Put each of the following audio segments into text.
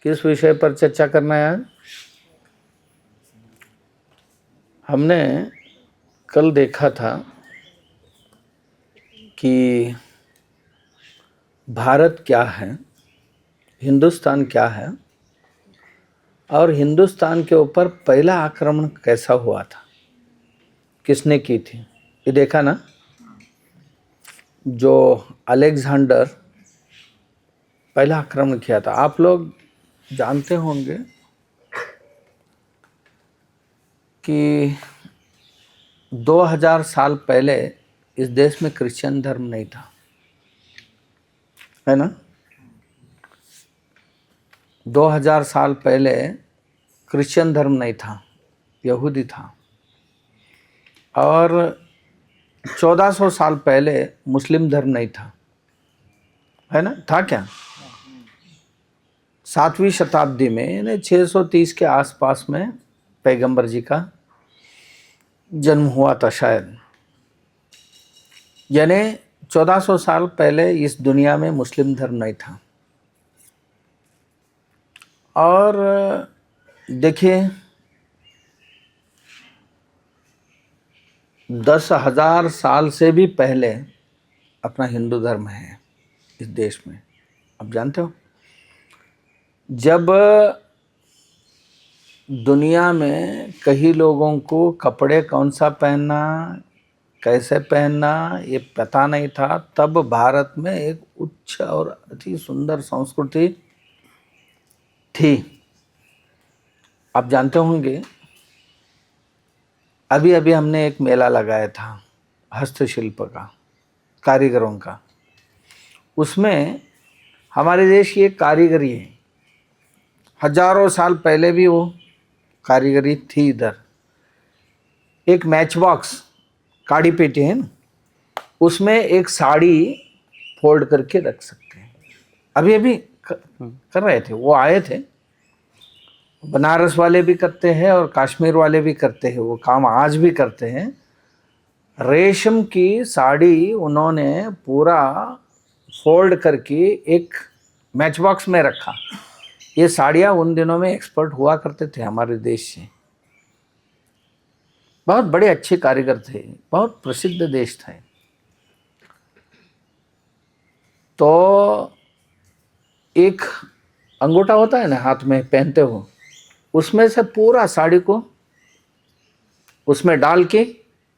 किस विषय पर चर्चा करना है आज? हमने कल देखा था कि भारत क्या है, हिंदुस्तान क्या है और हिंदुस्तान के ऊपर पहला आक्रमण कैसा हुआ था, किसने की थी। ये देखा ना, जो अलेक्जेंडर पहला आक्रमण किया था। आप लोग जानते होंगे कि 2000 साल पहले इस देश में क्रिश्चियन धर्म नहीं था, है ना। 2000 साल पहले क्रिश्चियन धर्म नहीं था, यहूदी था। और 1400 साल पहले मुस्लिम धर्म नहीं था, है ना। था क्या? 7वीं शताब्दी में यानी 630 के आसपास में पैगंबर जी का जन्म हुआ था शायद। यानी 1400 साल पहले इस दुनिया में मुस्लिम धर्म नहीं था। और देखिए 10,000 साल से भी पहले अपना हिंदू धर्म है इस देश में। आप जानते हो, जब दुनिया में कई लोगों को कपड़े कौन सा पहनना, कैसे पहनना ये पता नहीं था, तब भारत में एक उच्च और अति सुंदर संस्कृति थी। आप जानते होंगे, अभी अभी हमने एक मेला लगाया था हस्तशिल्प का, कारीगरों का। उसमें हमारे देश की एक कारीगरी है, हजारों साल पहले भी वो कारीगरी थी। इधर एक मैच बॉक्स, काड़ी पेटी है ना, उसमें एक साड़ी फोल्ड करके रख सकते हैं। अभी अभी कर रहे थे, वो आए थे। बनारस वाले भी करते हैं और कश्मीर वाले भी करते हैं, वो काम आज भी करते हैं। रेशम की साड़ी उन्होंने पूरा फोल्ड करके एक मैच बॉक्स में रखा। ये साड़ियाँ उन दिनों में एक्सपर्ट हुआ करते थे हमारे देश से। बहुत बड़े अच्छे कारीगर थे, बहुत प्रसिद्ध देश थे। तो एक अंगूठा होता है ना हाथ में पहनते हो, उसमें से पूरा साड़ी को उसमें डाल के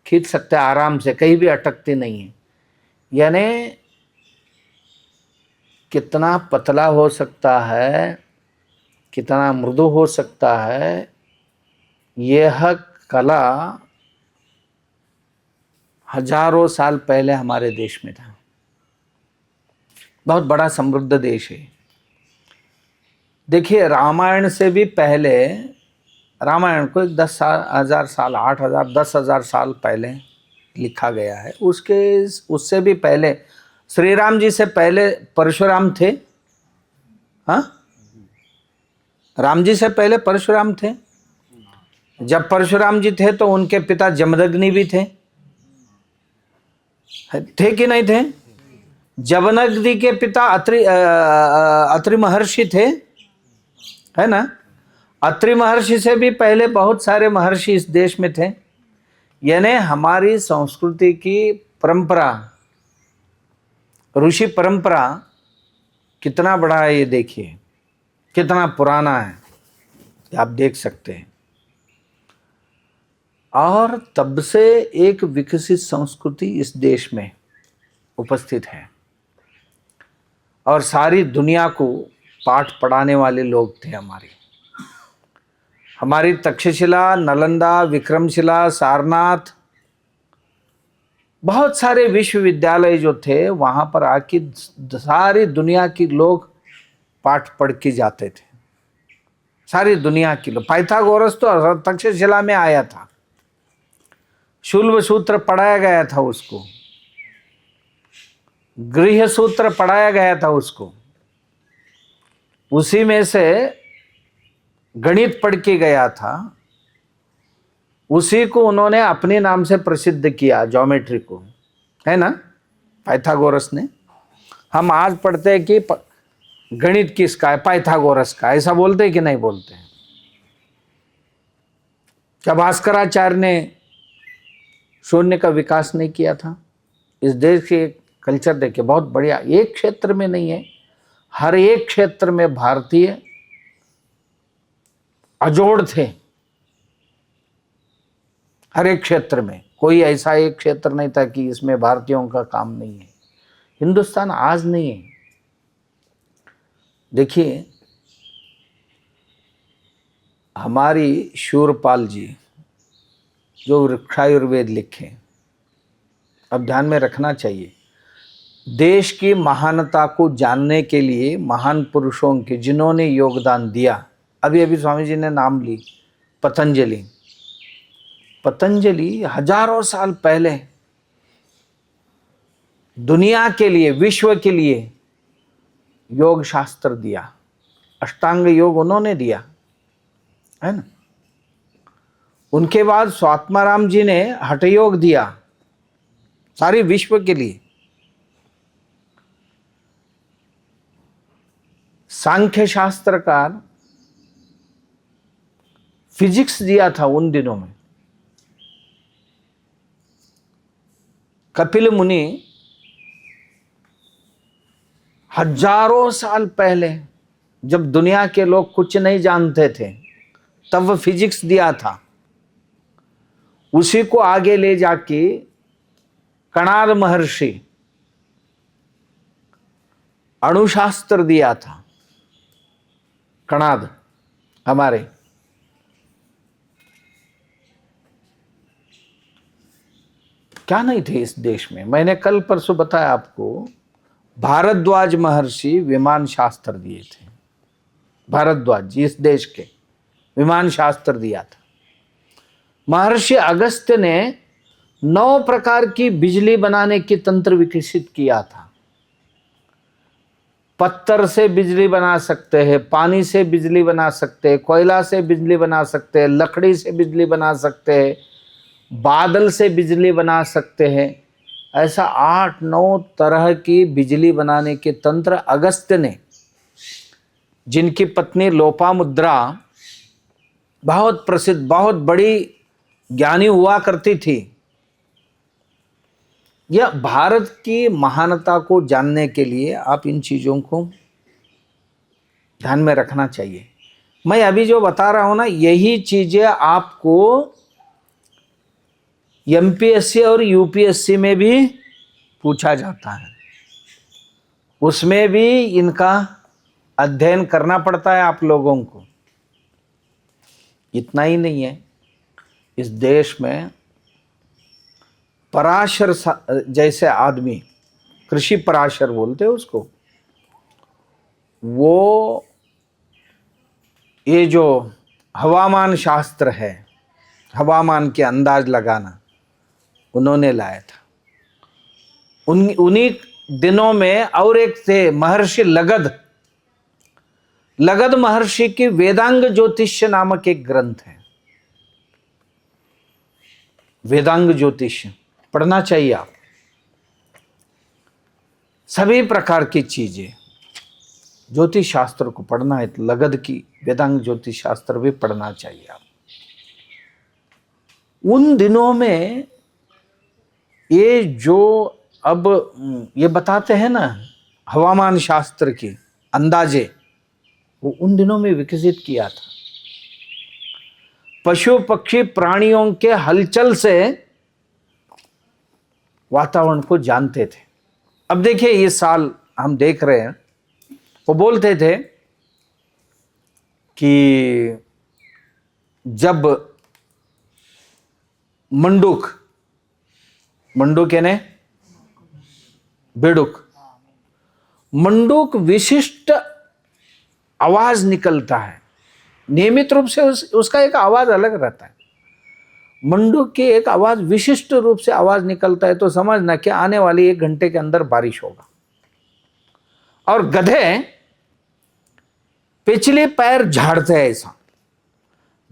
खींच सकते हैं आराम से, कहीं भी अटकती नहीं है। यानी कितना पतला हो सकता है, कितना मृदु हो सकता है, यह कला हजारों साल पहले हमारे देश में था। बहुत बड़ा समृद्ध देश है। देखिए रामायण से भी पहले, रामायण को 10,000 साल, 8,000, 10,000 साल पहले लिखा गया है। उससे भी पहले श्री राम जी से पहले परशुराम थे। हाँ, राम जी से पहले परशुराम थे। जब परशुराम जी थे तो उनके पिता जमदग्नि भी थे कि नहीं थे? जमदग्नि के पिता अत्रि महर्षि थे, है ना। अत्रि महर्षि से भी पहले बहुत सारे महर्षि इस देश में थे। यानी हमारी संस्कृति की परंपरा, ऋषि परंपरा कितना बड़ा है, ये देखिए कितना पुराना है, आप देख सकते हैं। और तब से एक विकसित संस्कृति इस देश में उपस्थित है और सारी दुनिया को पाठ पढ़ाने वाले लोग थे हमारी तक्षशिला, नालंदा, विक्रमशिला, सारनाथ, बहुत सारे विश्वविद्यालय जो थे वहां पर आके सारी दुनिया के लोग पाठ पढ़ के जाते थे। सारी दुनिया के लोग। पाइथागोरस तो तक्षशिला में आया था, शूल्ब सूत्र पढ़ाया गया था उसको, गृह सूत्र पढ़ाया गया था उसको, उसी में से गणित पढ़ के गया था, उसी को उन्होंने अपने नाम से प्रसिद्ध किया, ज्योमेट्री को, है ना, पाइथागोरस ने। हम आज पढ़ते हैं कि गणित किसका है? पाइथागोरस का। ऐसा बोलते हैं कि नहीं बोलते हैं? क्या भास्कराचार्य ने शून्य का विकास नहीं किया था? इस देश के कल्चर देखिए, बहुत बढ़िया। एक क्षेत्र में नहीं है, हर एक क्षेत्र में भारतीय अजोड़ थे। हर एक क्षेत्र में, कोई ऐसा एक क्षेत्र नहीं था कि इसमें भारतीयों का काम नहीं है। हिंदुस्तान आज नहीं है। देखिए, हमारी शूरपाल जी जो वृक्षायुर्वेद लिखे, अब ध्यान में रखना चाहिए, देश की महानता को जानने के लिए महान पुरुषों के जिन्होंने योगदान दिया, अभी अभी स्वामी जी ने नाम ली, पतंजलि। पतंजलि हजारों साल पहले दुनिया के लिए, विश्व के लिए योग शास्त्र दिया। अष्टांग योग उन्होंने दिया, है ना। उनके बाद स्वात्माराम जी ने हठ योग दिया सारे विश्व के लिए। सांख्य शास्त्रकार फिजिक्स दिया था उन दिनों में। कपिल मुनि हजारों साल पहले, जब दुनिया के लोग कुछ नहीं जानते थे, तब वो फिजिक्स दिया था। उसी को आगे ले जाके कणाद महर्षि अणुशास्त्र दिया था। कणाद हमारे, क्या नहीं थे इस देश में? मैंने कल परसों बताया आपको, भारद्वाज महर्षि विमान शास्त्र दिए थे। भारद्वाज जी इस देश के विमान शास्त्र दिया था। महर्षि अगस्त्य ने 9 प्रकार की बिजली बनाने की तंत्र विकसित किया था। पत्थर से बिजली बना सकते हैं, पानी से बिजली बना सकते हैं, कोयला से बिजली बना सकते हैं, लकड़ी से बिजली बना सकते हैं, बादल से बिजली बना सकते हैं। ऐसा 8-9 तरह की बिजली बनाने के तंत्र अगस्त्य ने, जिनकी पत्नी लोपामुद्रा बहुत प्रसिद्ध, बहुत बड़ी ज्ञानी हुआ करती थी। यह भारत की महानता को जानने के लिए आप इन चीज़ों को ध्यान में रखना चाहिए। मैं अभी जो बता रहा हूं ना, यही चीज़ें आपको एमपीएससी और यूपीएससी में भी पूछा जाता है। उसमें भी इनका अध्ययन करना पड़ता है आप लोगों को। इतना ही नहीं है, इस देश में पराशर जैसे आदमी, कृषि पराशर बोलते हैं उसको, वो ये जो हवामान शास्त्र है, हवामान के अंदाज लगाना, उन्होंने लाया था। उन्हीं दिनों में और एक थे महर्षि लगध। लगध महर्षि की वेदांग ज्योतिष्य नामक एक ग्रंथ है। वेदांग ज्योतिष पढ़ना चाहिए आप। सभी प्रकार की चीजें, ज्योतिष शास्त्र को पढ़ना है तो लगध की वेदांग ज्योतिष शास्त्र भी पढ़ना चाहिए आप। उन दिनों में ये जो अब ये बताते हैं ना हवामान शास्त्र के अंदाजे, वो उन दिनों में विकसित किया था। पशु पक्षी प्राणियों के हलचल से वातावरण को जानते थे। अब देखिए, ये साल हम देख रहे हैं, वो बोलते थे कि जब मंडूक यानी बेडूक, मंडूक विशिष्ट आवाज निकलता है, नियमित रूप से उसका एक आवाज अलग रहता है। मंडूक की एक आवाज विशिष्ट रूप से आवाज निकलता है तो समझना कि आने वाली 1 घंटे के अंदर बारिश होगा। और गधे पिछले पैर झाड़ते हैं, ऐसा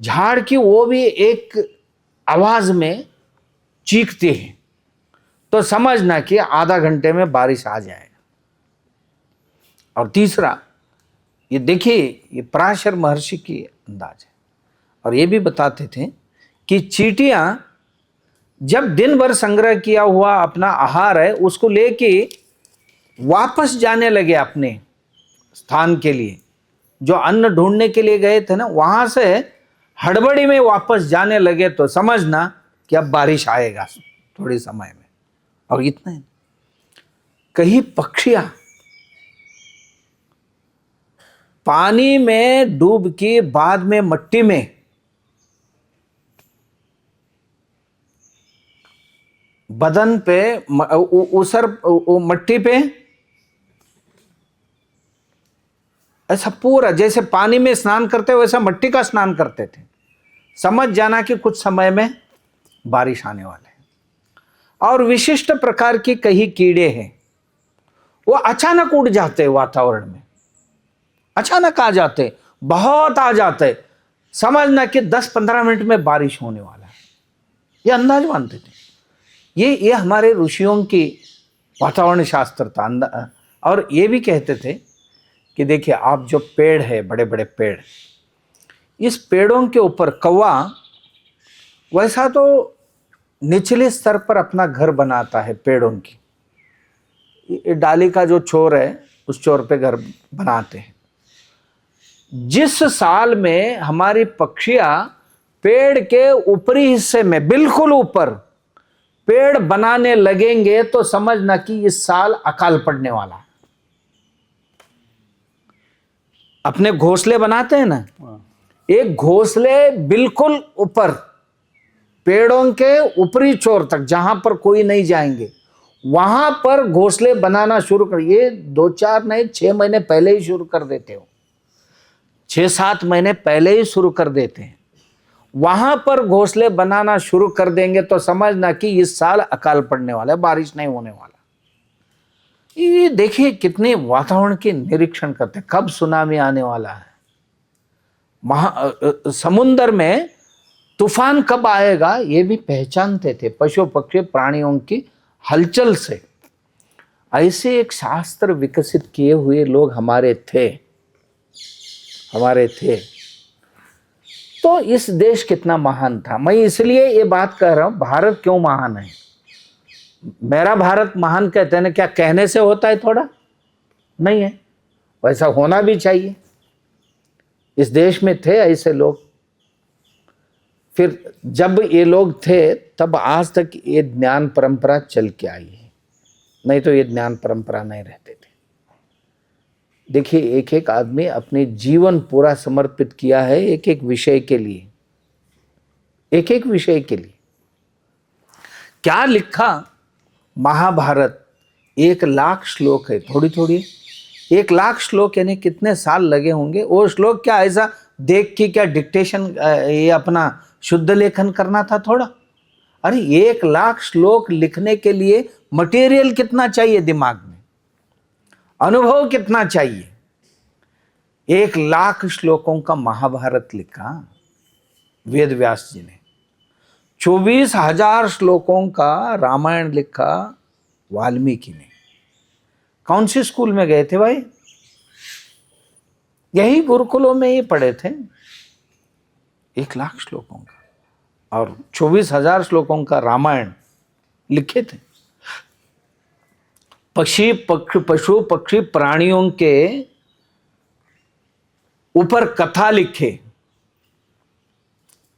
झाड़ की वो भी एक आवाज में चीखते हैं, तो समझना कि आधा घंटे में बारिश आ जाएगा। और तीसरा, ये देखिए, ये पराशर महर्षि की अंदाज है। और ये भी बताते थे कि चींटियां जब दिन भर संग्रह किया हुआ अपना आहार है उसको लेके वापस जाने लगे अपने स्थान के लिए, जो अन्न ढूंढने के लिए गए थे ना, वहां से हड़बड़ी में वापस जाने लगे, तो समझना कि अब बारिश आएगा थोड़े समय में। और इतना ही, कहीं पक्षियां पानी में डूब के बाद में मट्टी में बदन पे उसर मट्टी पे ऐसा पूरा जैसे पानी में स्नान करते वैसा मट्टी का स्नान करते थे। समझ जाना कि कुछ समय में बारिश आने वाले है। और विशिष्ट प्रकार के कई कीड़े हैं, वो अचानक उड़ जाते वातावरण में, अचानक आ जाते, बहुत आ जाते, समझना कि 10-15 मिनट में बारिश होने वाला है, ये अंदाज मानते थे। ये हमारे ऋषियों की वातावरण शास्त्र था। और ये भी कहते थे कि देखिए, आप जो पेड़ है, बड़े बड़े पेड़, इस पेड़ों के ऊपर कौवा वैसा तो निचले स्तर पर अपना घर बनाता है पेड़ों की, डाली का जो छोर है उस छोर पे घर बनाते हैं। जिस साल में हमारी पक्षियां पेड़ के ऊपरी हिस्से में बिल्कुल ऊपर पेड़ बनाने लगेंगे, तो समझना कि इस साल अकाल पड़ने वाला है। अपने घोंसले बनाते हैं ना, एक घोंसले बिल्कुल ऊपर पेड़ों के ऊपरी छोर तक जहां पर कोई नहीं जाएंगे, वहां पर घोंसले बनाना शुरू कर, ये 2-4 नहीं 6 महीने पहले ही शुरू कर देते हो, 6-7 महीने पहले ही शुरू कर देते हैं। वहां पर घोंसले बनाना शुरू कर देंगे तो समझना कि इस साल अकाल पड़ने वाला है, बारिश नहीं होने वाला। ये देखिए कितने वातावरण के निरीक्षण करते हैं, कब सुनामी आने वाला है, समुद्र में तूफान कब आएगा, ये भी पहचानते थे पशु पक्षी प्राणियों की हलचल से। ऐसे एक शास्त्र विकसित किए हुए लोग हमारे थे। तो इस देश कितना महान था। मैं इसलिए ये बात कह रहा हूं, भारत क्यों महान है। मेरा भारत महान कहते हैं ना, क्या कहने से होता है? थोड़ा नहीं है, वैसा होना भी चाहिए। इस देश में थे ऐसे लोग, फिर जब ये लोग थे तब आज तक ये ज्ञान परंपरा चल के आई है, नहीं तो ये ज्ञान परंपरा नहीं रहते थे। देखिए, एक एक आदमी अपने जीवन पूरा समर्पित किया है एक एक विषय के लिए, एक एक विषय के लिए। क्या लिखा महाभारत, 1 लाख श्लोक है, थोड़ी थोड़ी 1 लाख श्लोक, यानी कितने साल लगे होंगे। वो श्लोक क्या ऐसा देख के क्या डिक्टेशन, ये अपना शुद्ध लेखन करना था थोड़ा? अरे 1 लाख श्लोक लिखने के लिए मटेरियल कितना चाहिए दिमाग में, अनुभव कितना चाहिए। 1 लाख श्लोकों का महाभारत लिखा वेद व्यास जी ने, 24,000 श्लोकों का रामायण लिखा वाल्मीकि ने। कौन से स्कूल में गए थे भाई? यही गुरुकुलों में ही पढ़े थे। 1 लाख श्लोकों का और 24,000 श्लोकों का रामायण लिखे थे। पशु पक्षी प्राणियों के ऊपर कथा लिखे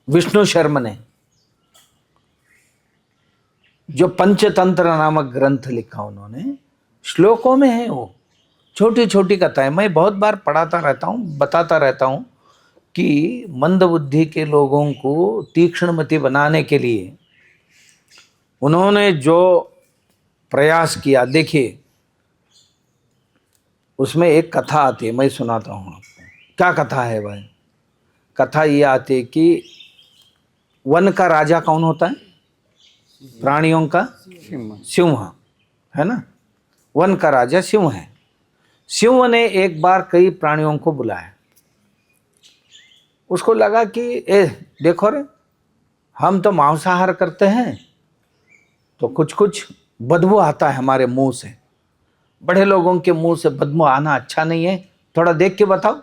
विष्णु शर्मा ने, जो पंचतंत्र नामक ग्रंथ लिखा उन्होंने, श्लोकों में है वो, छोटी छोटी कथाएं। मैं बहुत बार पढ़ाता रहता हूँ, बताता रहता हूँ कि मंदबुद्धि के लोगों को तीक्ष्णमति बनाने के लिए उन्होंने जो प्रयास किया, देखिए उसमें एक कथा आती है, मैं सुनाता हूँ आपको। क्या कथा है भाई? कथा ये आती है कि वन का राजा कौन होता है? प्राणियों का सिंह, है ना। वन का राजा सिंह है। सिंह ने एक बार कई प्राणियों को बुलाया। उसको लगा कि देखो रे, हम तो मांसाहार करते हैं तो कुछ कुछ बदबू आता है हमारे मुंह से, बड़े लोगों के मुंह से बदबू आना अच्छा नहीं है, थोड़ा देख के बताओ।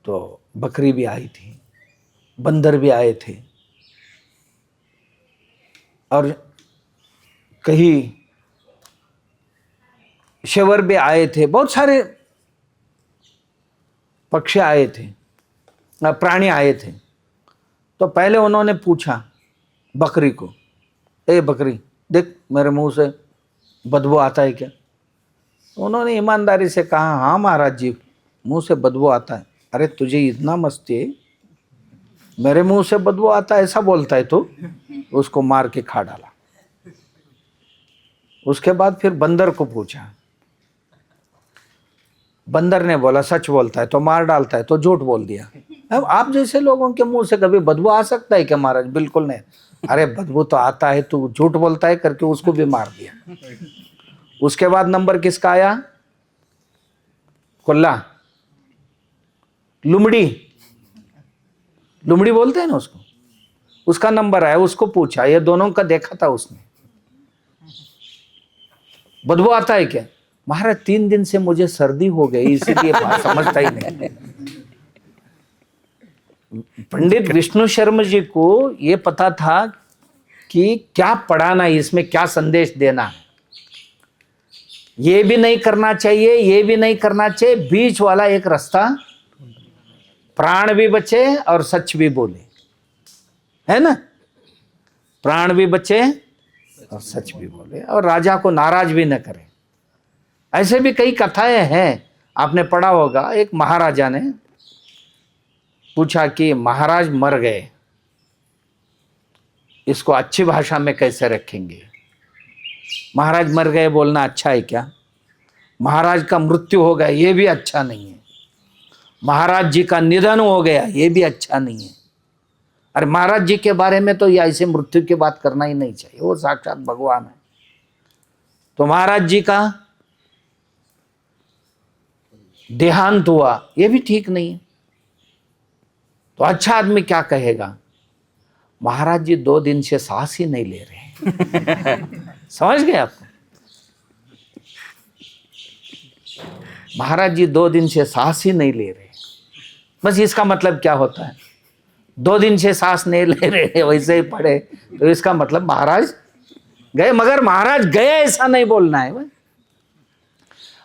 तो बकरी भी आई थी, बंदर भी आए थे, और कहीं शेवर भी आए थे, बहुत सारे पक्षी आए थे, प्राणी आए थे। तो पहले उन्होंने पूछा बकरी को, ए बकरी देख मेरे मुंह से बदबू आता है क्या? उन्होंने ईमानदारी से कहा, हाँ महाराज जी, मुंह से बदबू आता है। अरे तुझे इतना मस्ती है, मेरे मुंह से बदबू आता है ऐसा बोलता है तो? उसको मार के खा डाला। उसके बाद फिर बंदर को पूछा, बंदर ने बोला सच बोलता है तो मार डालता है, तो झूठ बोल दिया। अब आप जैसे लोगों के मुंह से कभी बदबू आ सकता है क्या महाराज? बिल्कुल नहीं। अरे बदबू तो आता है, तू झूठ बोलता है करके उसको भी मार दिया। उसके बाद नंबर किसका आया? कुल्ला, लुमड़ी, लुमड़ी बोलते हैं ना उसको, उसका नंबर आया। उसको पूछा, ये दोनों का देखा था उसने, बदबू आता है क्या? महाराज 3 दिन से मुझे सर्दी हो गई इसलिए बात समझता ही नहीं। पंडित विष्णु शर्मा जी को ये पता था कि क्या पढ़ाना है, इसमें क्या संदेश देना है। ये भी नहीं करना चाहिए, ये भी नहीं करना चाहिए, बीच वाला एक रास्ता, प्राण भी बचे और सच भी बोले, है ना? प्राण भी बचे और सच भी बोले, और राजा को नाराज भी न करें। ऐसे भी कई कथाएं हैं, आपने पढ़ा होगा। एक महाराजा ने पूछा कि महाराज मर गए, इसको अच्छी भाषा में कैसे रखेंगे? महाराज मर गए बोलना अच्छा है क्या? महाराज का मृत्यु हो गया ये भी अच्छा नहीं है। महाराज जी का निधन हो गया ये भी अच्छा नहीं है। अरे महाराज जी के बारे में तो ये ऐसे मृत्यु की बात करना ही नहीं चाहिए, वो साक्षात भगवान है। तो महाराज जी का देहांत हुआ ये भी ठीक नहीं है। तो अच्छा आदमी क्या कहेगा? महाराज जी 2 दिन से सांस ही नहीं ले रहे। समझ गए आप? महाराज जी 2 दिन से सांस ही नहीं ले रहे, बस इसका मतलब क्या होता है? 2 दिन से सांस नहीं ले रहे वैसे ही पड़े, तो इसका मतलब महाराज गए। मगर महाराज गए ऐसा नहीं बोलना है भाई।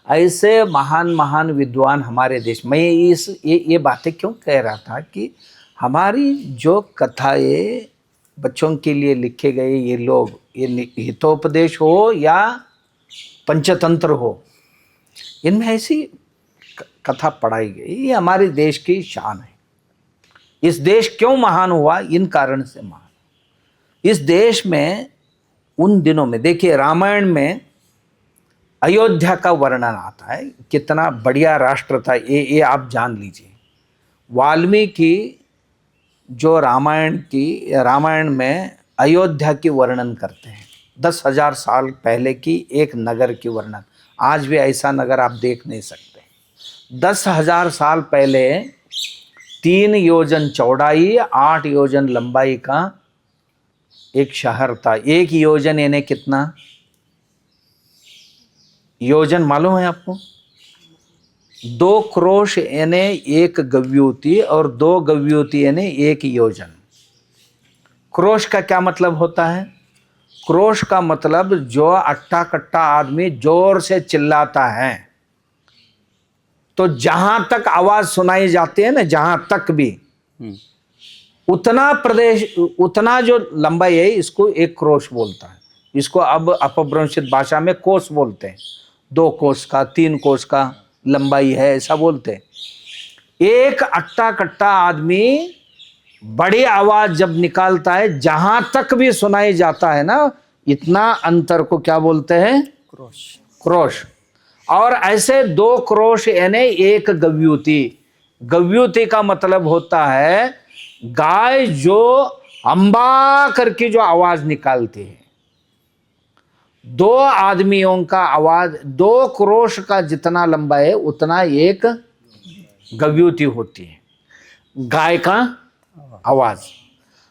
ऐसे महान महान विद्वान हमारे देश में, ये बातें क्यों कह रहा था कि हमारी जो कथाएं बच्चों के लिए लिखे गए, ये लोग, ये हितोपदेश हो या पंचतंत्र हो, इनमें ऐसी कथा पढ़ाई गई। ये हमारे देश की शान है। इस देश क्यों महान हुआ? इन कारण से महान। इस देश में उन दिनों में देखिए, रामायण में अयोध्या का वर्णन आता है, कितना बढ़िया राष्ट्र था ये आप जान लीजिए। वाल्मीकि जो रामायण में अयोध्या की वर्णन करते हैं, 10,000 साल पहले की एक नगर की वर्णन। आज भी ऐसा नगर आप देख नहीं सकते। 10,000 साल पहले 3 योजन चौड़ाई 8 योजन लंबाई का एक शहर था। 1 योजन यानी कितना? योजन मालूम है आपको? 2 क्रोश यानी 1 गव्यूती, और 2 गव्यूती यानी 1 योजन। क्रोश का क्या मतलब होता है? क्रोश का मतलब जो अट्टा कट्टा आदमी जोर से चिल्लाता है, तो जहां तक आवाज सुनाई जाती है ना, जहां तक भी, उतना प्रदेश, उतना जो लंबाई है, इसको 1 क्रोश बोलता है। इसको अब अपभ्रंशित भाषा में कोस बोलते हैं। 2 कोस का, 3 कोस का लंबाई है ऐसा बोलते हैं। एक अट्टा कट्टा आदमी बड़ी आवाज जब निकालता है, जहां तक भी सुनाई जाता है ना, इतना अंतर को क्या बोलते हैं? क्रोश। क्रोश। और ऐसे 2 क्रोश यानी 1 गव्यूती। गव्यूती का मतलब होता है गाय जो अम्बा करके जो आवाज निकालती है। 2 आदमियों का आवाज 2 क्रोश का जितना लंबा है, उतना 1 गव्यूती होती है गाय का आवाज।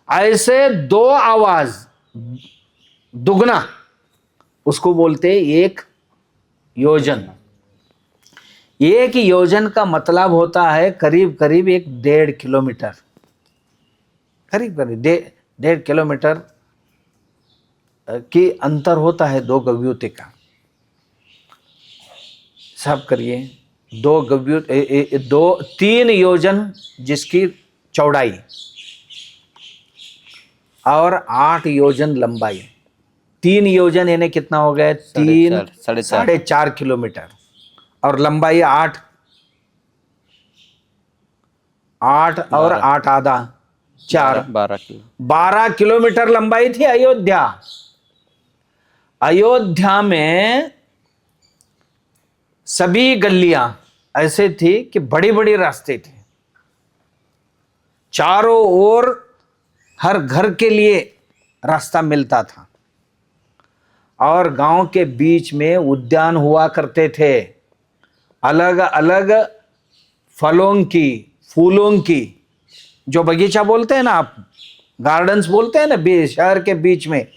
ऐसे 2 आवाज दुगना, उसको बोलते हैं 1 योजन। एक योजन का मतलब होता है करीब करीब 1.5 किलोमीटर, करीब करीब 1.5 किलोमीटर की अंतर होता है दो गव्यूते का। सब करिए, 3 योजन जिसकी चौड़ाई और 8 योजन लंबाई, 3 योजन यानी कितना हो गया? 3.5 किलोमीटर, और लंबाई 8 और 8 आधा 4, 12 किलोमीटर लंबाई थी अयोध्या। अयोध्या में सभी गलियां ऐसे थी कि बड़ी बड़ी रास्ते थे, चारों ओर हर घर के लिए रास्ता मिलता था, और गांव के बीच में उद्यान हुआ करते थे, अलग अलग फलों की, फूलों की, जो बगीचा बोलते हैं ना आप, गार्डन्स बोलते हैं ना, शहर के बीच में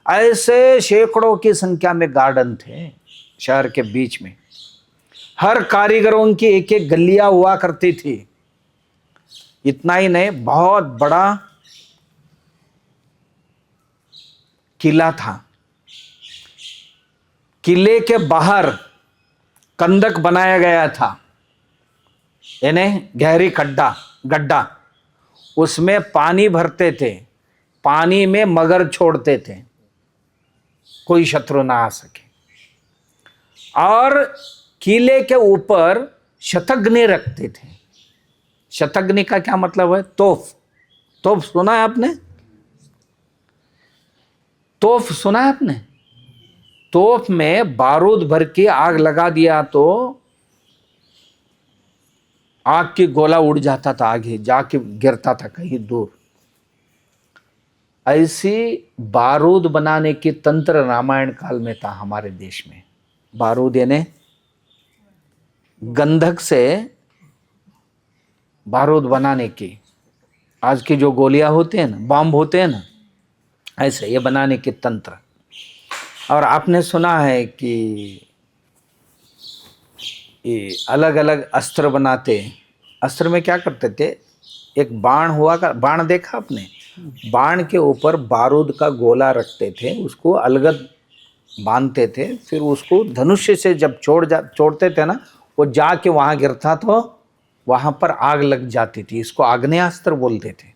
ऐसे सैकड़ों की संख्या में गार्डन थे शहर के बीच में। हर कारीगरों की एक एक गलियां हुआ करती थी। इतना ही नहीं, बहुत बड़ा किला था। किले के बाहर कंदक बनाया गया था, यानी गहरी गड्ढा, उसमें पानी भरते थे, पानी में मगर छोड़ते थे, कोई शत्रु ना आ सके। और किले के ऊपर शतघ्नि रखते थे। शतघ्नि का क्या मतलब है? तोफ सुना है आपने? तोफ सुना है आपने? तोफ में बारूद भर के आग लगा दिया तो आग की गोला उड़ जाता था, आगे जाके गिरता था कहीं दूर। ऐसी बारूद बनाने की तंत्र रामायण काल में था हमारे देश में। बारूद यानी गंधक से बारूद बनाने की, आज की जो गोलियां होते हैं ना, बम होते हैं ना, ऐसे ये बनाने के तंत्र। और आपने सुना है कि ये अलग अलग अस्त्र बनाते। अस्त्र में क्या करते थे? एक बाण हुआ का, बाण देखा आपने? बाण के ऊपर बारूद का गोला रखते थे, उसको अलगद बांधते थे, फिर उसको धनुष्य से जब छोड़ते थे ना, वो जाके वहां गिरता तो वहां पर आग लग जाती थी। इसको आग्नेयास्त्र बोलते थे।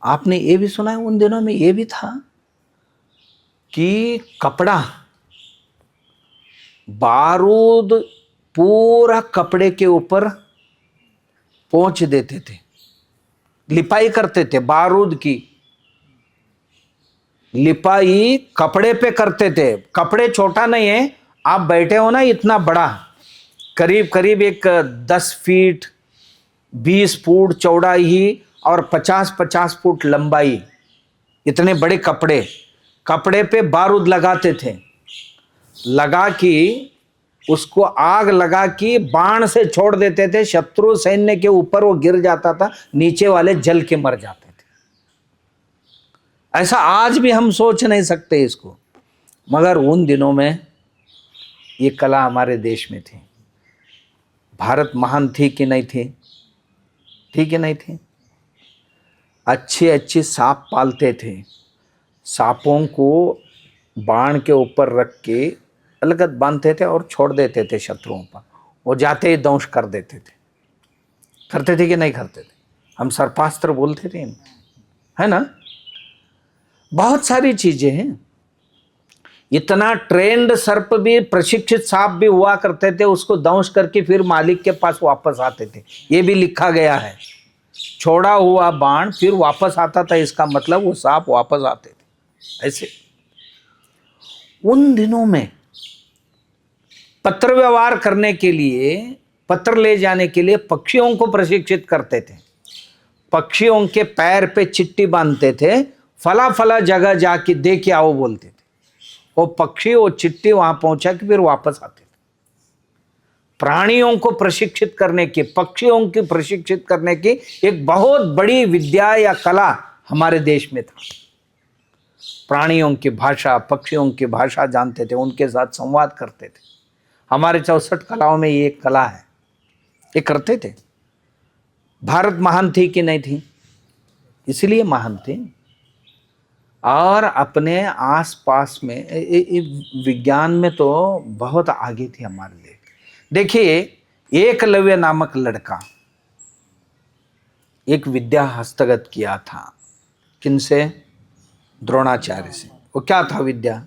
आपने ये भी सुना है उन दिनों में ये भी था कि कपड़ा, बारूद पूरा कपड़े के ऊपर पोंछ देते थे, लिपाई करते थे, बारूद की लिपाई कपड़े पे करते थे। कपड़े छोटा नहीं है, आप बैठे हो ना, इतना बड़ा, करीब करीब एक 10 फीट 20 फुट चौड़ाई और 50-50 फुट लंबाई, इतने बड़े कपड़े पे बारूद लगाते थे। लगा कि उसको आग लगा कि बाण से छोड़ देते थे, शत्रु सैन्य के ऊपर वो गिर जाता था, नीचे वाले जल के मर जाते थे। ऐसा आज भी हम सोच नहीं सकते इसको, मगर उन दिनों में ये कला हमारे देश में थी। भारत महान थी कि नहीं थी? थी कि नहीं थी? अच्छे अच्छे सांप पालते थे, सांपों को बाण के ऊपर रख के अलगद बांधते थे और छोड़ देते थे शत्रुओं पर, वो जाते ही दंश कर देते थे। करते थे कि नहीं करते थे? हम सर्पास्त्र बोलते थे, है ना? बहुत सारी चीजें हैं। इतना ट्रेंड सर्प भी, प्रशिक्षित सांप भी हुआ करते थे, उसको दंश करके फिर मालिक के पास वापस आते थे। ये भी लिखा गया है, छोड़ा हुआ बाण फिर वापस आता था, इसका मतलब वो सांप वापस आते थे। ऐसे उन दिनों में पत्र व्यवहार करने के लिए, पत्र ले जाने के लिए पक्षियों को प्रशिक्षित करते थे। पक्षियों के पैर पे चिट्ठी बांधते थे, फला फला जगह जाके दे के आओ बोलते थे। वो पक्षी वो चिट्ठी वहां पहुंचा कि फिर वापस आते थे। प्राणियों को प्रशिक्षित करने की, पक्षियों की प्रशिक्षित करने की एक बहुत बड़ी विद्या या कला हमारे देश में था। प्राणियों की भाषा, पक्षियों की भाषा जानते थे, उनके साथ संवाद करते थे। हमारे 64 कलाओं में ये एक कला है, ये करते थे। भारत महान थी कि नहीं थी? इसलिए महान थी। और अपने आसपास में विज्ञान में तो बहुत आगे थी हमारे लिए। देखिए, एकलव्य नामक लड़का एक विद्या हस्तगत किया था। किनसे? द्रोणाचार्य से। वो क्या था विद्या?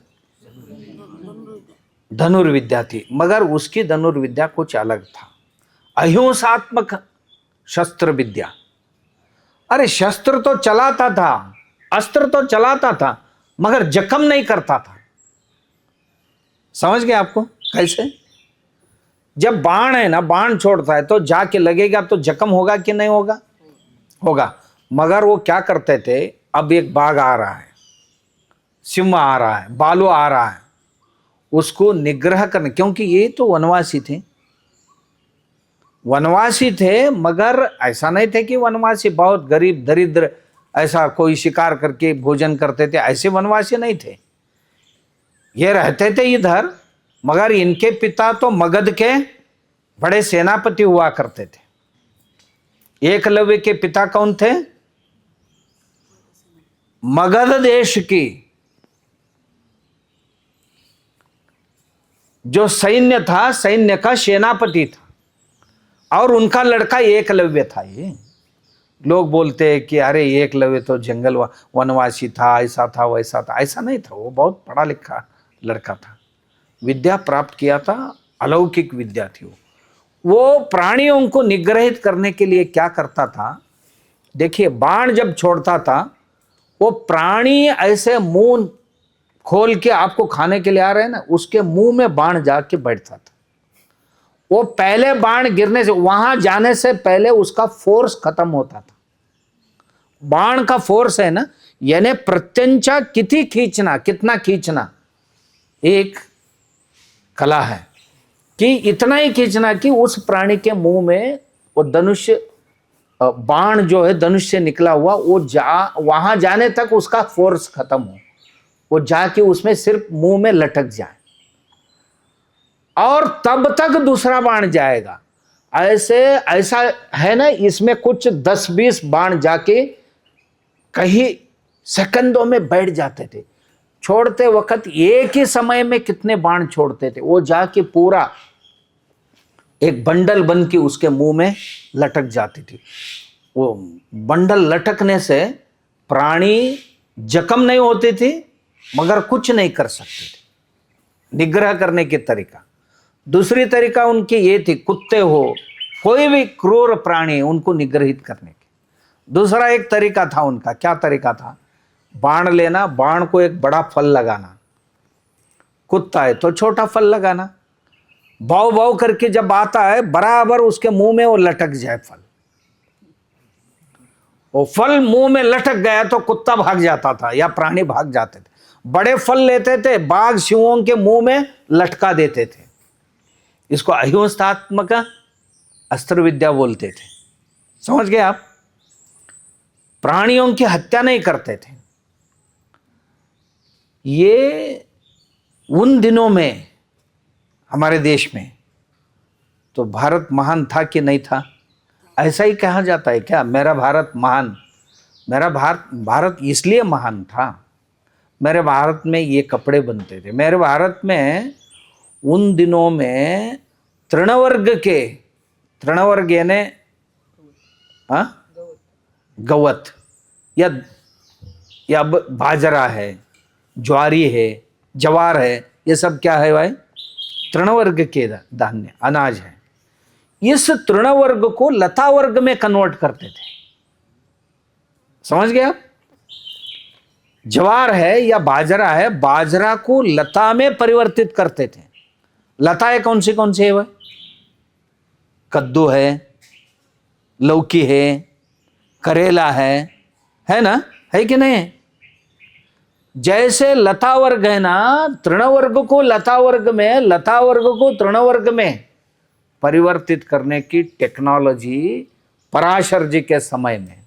धनुर्विद्या थी, मगर उसकी धनुर्विद्या कुछ अलग था, अहिंसात्मक शस्त्र विद्या। अरे शस्त्र तो चलाता था, अस्त्र तो चलाता था, मगर जख्म नहीं करता था। समझ गए आपको कैसे? जब बाण है ना, बाण छोड़ता है तो जाके लगेगा तो जख्म होगा कि नहीं होगा? होगा। मगर वो क्या करते थे, अब एक बाघ आ रहा है, सिंह आ रहा है, भालू आ रहा है, उसको निग्रह करने, क्योंकि ये तो वनवासी थे, वनवासी थे, मगर ऐसा नहीं थे कि वनवासी बहुत गरीब दरिद्र ऐसा कोई शिकार करके भोजन करते थे, ऐसे वनवासी नहीं थे। ये रहते थे इधर, मगर इनके पिता तो मगध के बड़े सेनापति हुआ करते थे। एकलव्य के पिता कौन थे? मगध देश की जो सैन्य था, सैन्य का सेनापति था, और उनका लड़का एकलव्य था। ये लोग बोलते हैं कि अरे एकलव्य तो जंगल वनवासी था, ऐसा था वैसा था। ऐसा नहीं था, वो बहुत पढ़ा लिखा लड़का था, विद्या प्राप्त किया था, अलौकिक विद्या थी। वो प्राणियों को निग्रहित करने के लिए क्या करता था, देखिए बाण जब छोड़ता था, वो प्राणी ऐसे मुंह खोल के आपको खाने के लिए आ रहे हैं ना, उसके मुंह में बाण जाके बैठता था। वो पहले बाण गिरने से, वहां जाने से पहले उसका फोर्स खत्म होता था। बाण का फोर्स है ना, यानी प्रत्यंचा कितनी खींचना, कितना खींचना, एक कला है कि इतना ही खींचना कि उस प्राणी के मुंह में वो धनुष्य, बाण जो है धनुष से निकला हुआ, वो वहां जाने तक उसका फोर्स खत्म हो, वो जाके उसमें सिर्फ मुंह में लटक जाए, और तब तक दूसरा बाण जाएगा। ऐसा है ना, इसमें कुछ 10-20 बाण जाके कहीं सेकंडों में बैठ जाते थे। छोड़ते वक्त एक ही समय में कितने बाण छोड़ते थे, वो जाके पूरा एक बंडल बन के उसके मुंह में लटक जाती थी। वो बंडल लटकने से प्राणी जख्म नहीं होती थी, मगर कुछ नहीं कर सकते थे। निग्रह करने की तरीका। दूसरी तरीका उनकी ये थी, कुत्ते हो, कोई भी क्रूर प्राणी, उनको निग्रहित करने की दूसरा एक तरीका था उनका। क्या तरीका था? बाण लेना, बाण को एक बड़ा फल लगाना, कुत्ता है तो छोटा फल लगाना, भाव भाव करके जब आता है बराबर उसके मुंह में वो लटक जाए फल। वो फल मुंह में लटक गया तो कुत्ता भाग जाता था या प्राणी भाग जाते थे। बड़े फल लेते थे, बाघ सिंहों के मुंह में लटका देते थे। इसको अहिंसात्मक अस्त्र विद्या बोलते थे। समझ गए आप? प्राणियों की हत्या नहीं करते थे। ये उन दिनों में हमारे देश में तो भारत महान था कि नहीं था? ऐसा ही कहा जाता है क्या, मेरा भारत महान? मेरा भारत इसलिए महान था, मेरे भारत में ये कपड़े बनते थे, मेरे भारत में उन दिनों में तृणवर्ग यानी गवत या बाजरा है, ज्वारी है, जवार है, ये सब क्या है भाई? तृणवर्ग के धान्य, अनाज है। इस तृणवर्ग को लता वर्ग में कन्वर्ट करते थे। समझ गए आप? ज्वार है या बाजरा है, बाजरा को लता में परिवर्तित करते थे। लताएं कौन सी है भाई? कद्दू है, लौकी है, करेला है ना, है कि नहीं? जैसे लता वर्ग है ना, तृणवर्ग को लता वर्ग में, लता वर्ग को तृणवर्ग में परिवर्तित करने की टेक्नोलॉजी पराशर जी के समय में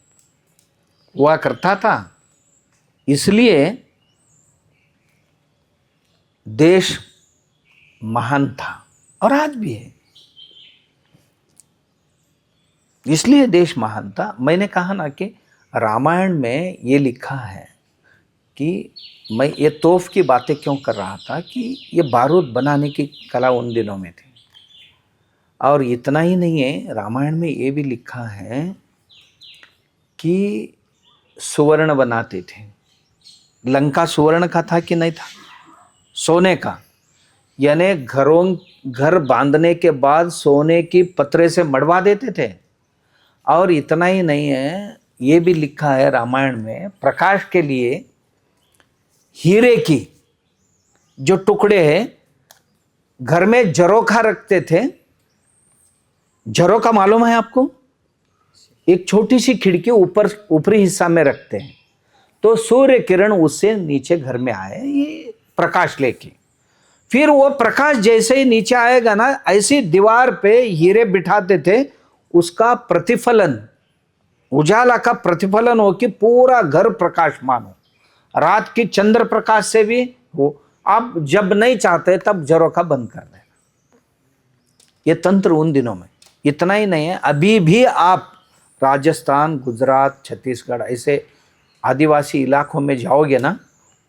हुआ करता था। इसलिए देश महान था और आज भी है। इसलिए देश महान था। मैंने कहा ना कि रामायण में ये लिखा है कि मैं ये तोफ की बातें क्यों कर रहा था कि ये बारूद बनाने की कला उन दिनों में थी। और इतना ही नहीं है, रामायण में ये भी लिखा है कि सुवर्ण बनाते थे। लंका सुवर्ण का था कि नहीं था? सोने का। यानी घर बांधने के बाद सोने की पत्रे से मढ़वा देते थे। और इतना ही नहीं है, ये भी लिखा है रामायण में, प्रकाश के लिए हीरे की जो टुकड़े हैं घर में झरोखा रखते थे। झरोखा मालूम है आपको? एक छोटी सी खिड़की ऊपरी हिस्सा में रखते हैं, तो सूर्य किरण उससे नीचे घर में आए ये प्रकाश लेके। फिर वो प्रकाश जैसे ही नीचे आएगा ना, ऐसी दीवार पे हीरे बिठाते थे, उसका प्रतिफलन, उजाला का प्रतिफलन हो कि पूरा घर प्रकाशमान हो। रात की चंद्र प्रकाश से भी हो। आप जब नहीं चाहते तब झरोखा बंद कर देना। ये तंत्र उन दिनों में। इतना ही नहीं है, अभी भी आप राजस्थान, गुजरात, छत्तीसगढ़ ऐसे आदिवासी इलाकों में जाओगे ना,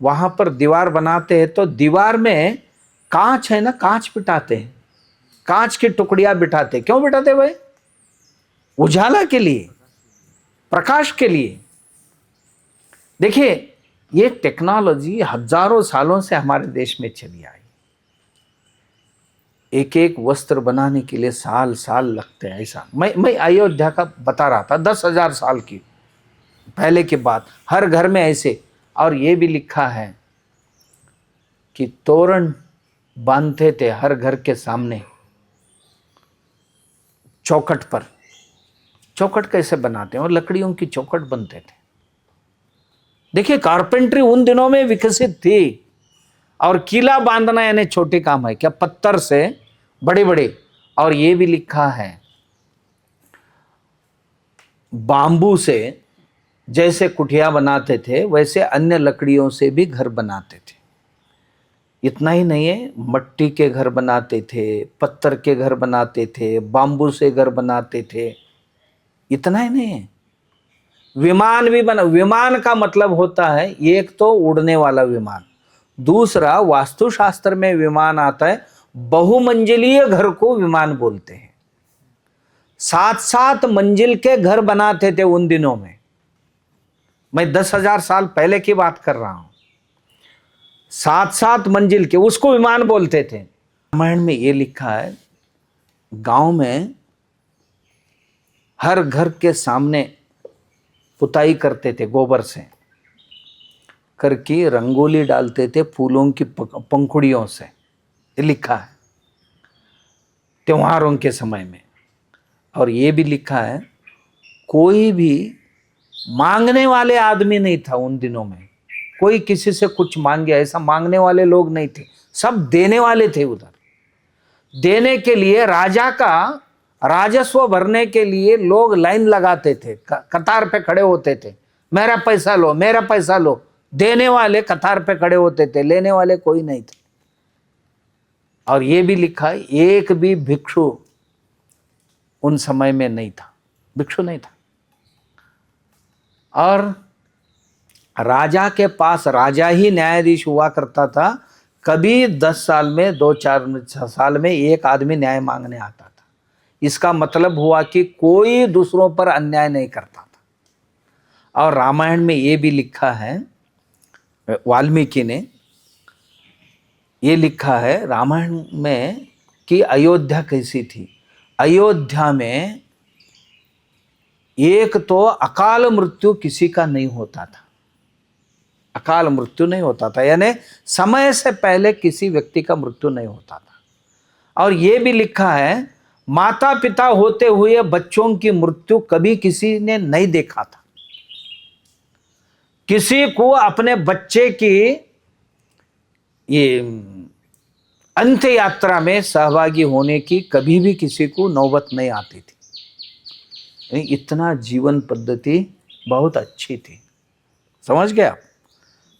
वहां पर दीवार बनाते हैं तो दीवार में कांच है ना, कांच बिठाते हैं, कांच की टुकड़ियां बिठाते। क्यों बिठाते भाई? उजाला के लिए, प्रकाश के लिए। देखिए, ये टेक्नोलॉजी हजारों सालों से हमारे देश में चली आई। एक एक वस्त्र बनाने के लिए साल साल लगते हैं। ऐसा मैं अयोध्या का बता रहा था, 10,000 साल की पहले की बात, हर घर में ऐसे। और ये भी लिखा है कि तोरण बांधते थे हर घर के सामने, चौखट पर। चौखट कैसे बनाते हैं? और लकड़ियों की चौखट बनते थे। देखिए, कारपेंट्री उन दिनों में विकसित थी। और किला बांधना यानी छोटे काम है क्या? पत्थर से बड़े बड़े। और ये भी लिखा है, बांबू से जैसे कुटिया बनाते थे वैसे अन्य लकड़ियों से भी घर बनाते थे। इतना ही नहीं है, मट्टी के घर बनाते थे, पत्थर के घर बनाते थे, बांबू से घर बनाते थे। इतना ही नहीं है, विमान भी बना। विमान का मतलब होता है एक तो उड़ने वाला विमान, दूसरा वास्तुशास्त्र में विमान आता है, बहुमंजिलीय घर को विमान बोलते हैं। 7-7 मंजिल के घर बनाते थे उन दिनों में। मैं 10,000 साल पहले की बात कर रहा हूं। 7-7 मंजिल के, उसको विमान बोलते थे। रामायण में यह लिखा है, गांव में हर घर के सामने पुताई करते थे, गोबर से करके रंगोली डालते थे फूलों की पंखुड़ियों से। ये लिखा है त्योहारों के समय में। और ये भी लिखा है, कोई भी मांगने वाले आदमी नहीं था उन दिनों में। कोई किसी से कुछ मांगे, ऐसा मांगने वाले लोग नहीं थे, सब देने वाले थे। उधर देने के लिए राजा का राजस्व भरने के लिए लोग लाइन लगाते थे, कतार पे खड़े होते थे, मेरा पैसा लो, मेरा पैसा लो। देने वाले कतार पे खड़े होते थे, लेने वाले कोई नहीं थे। और ये भी लिखा है, एक भी भिक्षु उन समय में नहीं था, भिक्षु नहीं था। और राजा के पास राजा ही न्यायाधीश हुआ करता था। कभी 10 साल में, 2-4 साल में एक आदमी न्याय मांगने आता था। इसका मतलब हुआ कि कोई दूसरों पर अन्याय नहीं करता था। और रामायण में ये भी लिखा है, वाल्मीकि ने ये लिखा है रामायण में कि अयोध्या कैसी थी। अयोध्या में एक तो अकाल मृत्यु किसी का नहीं होता था, अकाल मृत्यु नहीं होता था, यानी समय से पहले किसी व्यक्ति का मृत्यु नहीं होता था। और यह भी लिखा है, माता पिता होते हुए बच्चों की मृत्यु कभी किसी ने नहीं देखा था। किसी को अपने बच्चे की ये अंत्य यात्रा में सहभागी होने की कभी भी किसी को नौबत नहीं आती थी। इतना जीवन पद्धति बहुत अच्छी थी। समझ गए आप?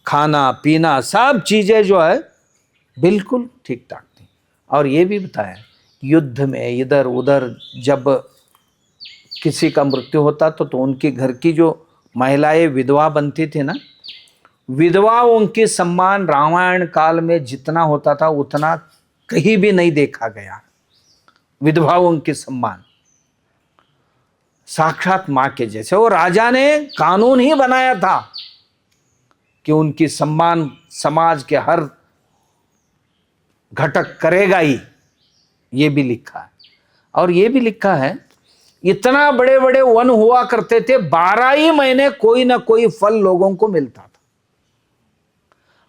खाना पीना सब चीजें जो है बिल्कुल ठीक ठाक थी। और ये भी बताया, युद्ध में इधर उधर जब किसी का मृत्यु होता तो उनके घर की जो महिलाएं विधवा बनती थी ना, विधवाओं की सम्मान रामायण काल में जितना होता था उतना कहीं भी नहीं देखा गया। विधवाओं की सम्मान साक्षात मां के जैसे, और राजा ने कानून ही बनाया था कि उनकी सम्मान समाज के हर घटक करेगा ही, ये भी लिखा है। और ये भी लिखा है इतना बड़े बड़े वन हुआ करते थे, 12 ही महीने कोई ना कोई फल लोगों को मिलता था,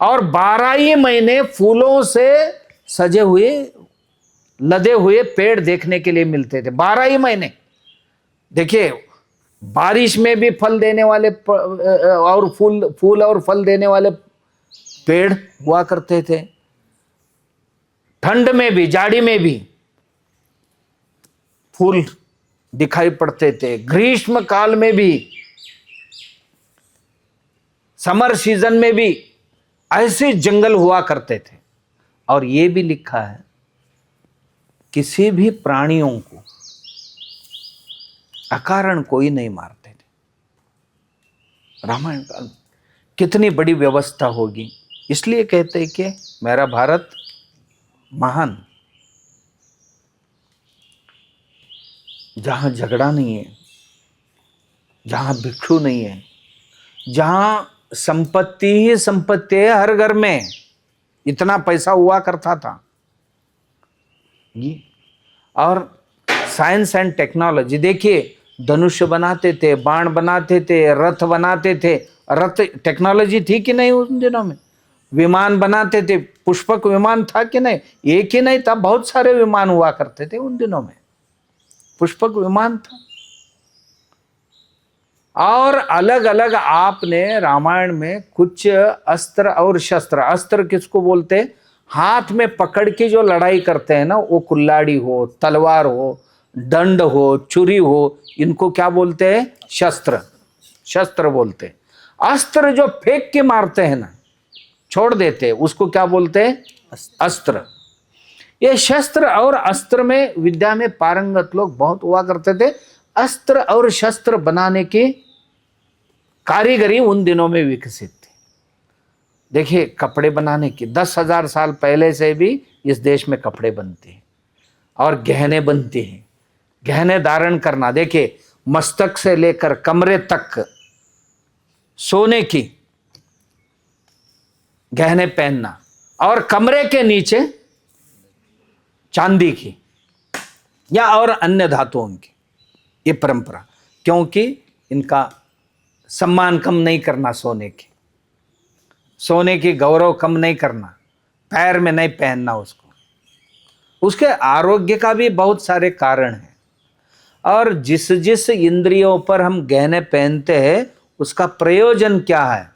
और 12 ही महीने फूलों से सजे हुए लदे हुए पेड़ देखने के लिए मिलते थे। 12 ही महीने। देखिए, बारिश में भी फल देने वाले और फूल और फल देने वाले पेड़ हुआ करते थे, ठंड में भी जाड़ी में भी फूल दिखाई पड़ते थे, ग्रीष्म काल में भी, समर सीजन में भी ऐसे जंगल हुआ करते थे। और यह भी लिखा है किसी भी प्राणियों को अकारण कोई नहीं मारते थे। रामायण काल में कितनी बड़ी व्यवस्था होगी। इसलिए कहते हैं कि मेरा भारत महान, जहां झगड़ा नहीं है, जहां भिक्षु नहीं है, जहां संपत्ति ही संपत्ति है, हर घर में इतना पैसा हुआ करता था ये। और साइंस एंड टेक्नोलॉजी देखिए, धनुष बनाते थे, बाण बनाते थे, रथ बनाते थे। रथ टेक्नोलॉजी थी कि नहीं उन दिनों में? विमान बनाते थे, पुष्पक विमान था कि नहीं? एक ही नहीं था, बहुत सारे विमान हुआ करते थे उन दिनों में, पुष्पक विमान था। और अलग अलग आपने रामायण में कुछ अस्त्र और शस्त्र, अस्त्र किसको बोलते हैं? हाथ में पकड़ के जो लड़ाई करते हैं ना, वो कुल्हाड़ी हो, तलवार हो, दंड हो, छुरी हो, इनको क्या बोलते हैं? शस्त्र, शस्त्र बोलते हैं। अस्त्र जो फेंक के मारते हैं ना, छोड़ देते हैं, उसको क्या बोलते हैं? अस्त्र। ये शस्त्र और अस्त्र में विद्या में पारंगत लोग बहुत हुआ करते थे। अस्त्र और शस्त्र बनाने की कारीगरी उन दिनों में विकसित थी। देखिए, कपड़े बनाने की 10,000 साल पहले से भी इस देश में कपड़े बनते हैं और गहने बनते हैं। गहने धारण करना, देखिए, मस्तक से लेकर कमरे तक सोने की गहने पहनना, और कमरे के नीचे चांदी की या और अन्य धातुओं की, ये परंपरा। क्योंकि इनका सम्मान कम नहीं करना, सोने की गौरव कम नहीं करना, पैर में नहीं पहनना उसको। उसके आरोग्य का भी बहुत सारे कारण हैं। और जिस जिस इंद्रियों पर हम गहने पहनते हैं उसका प्रयोजन क्या है?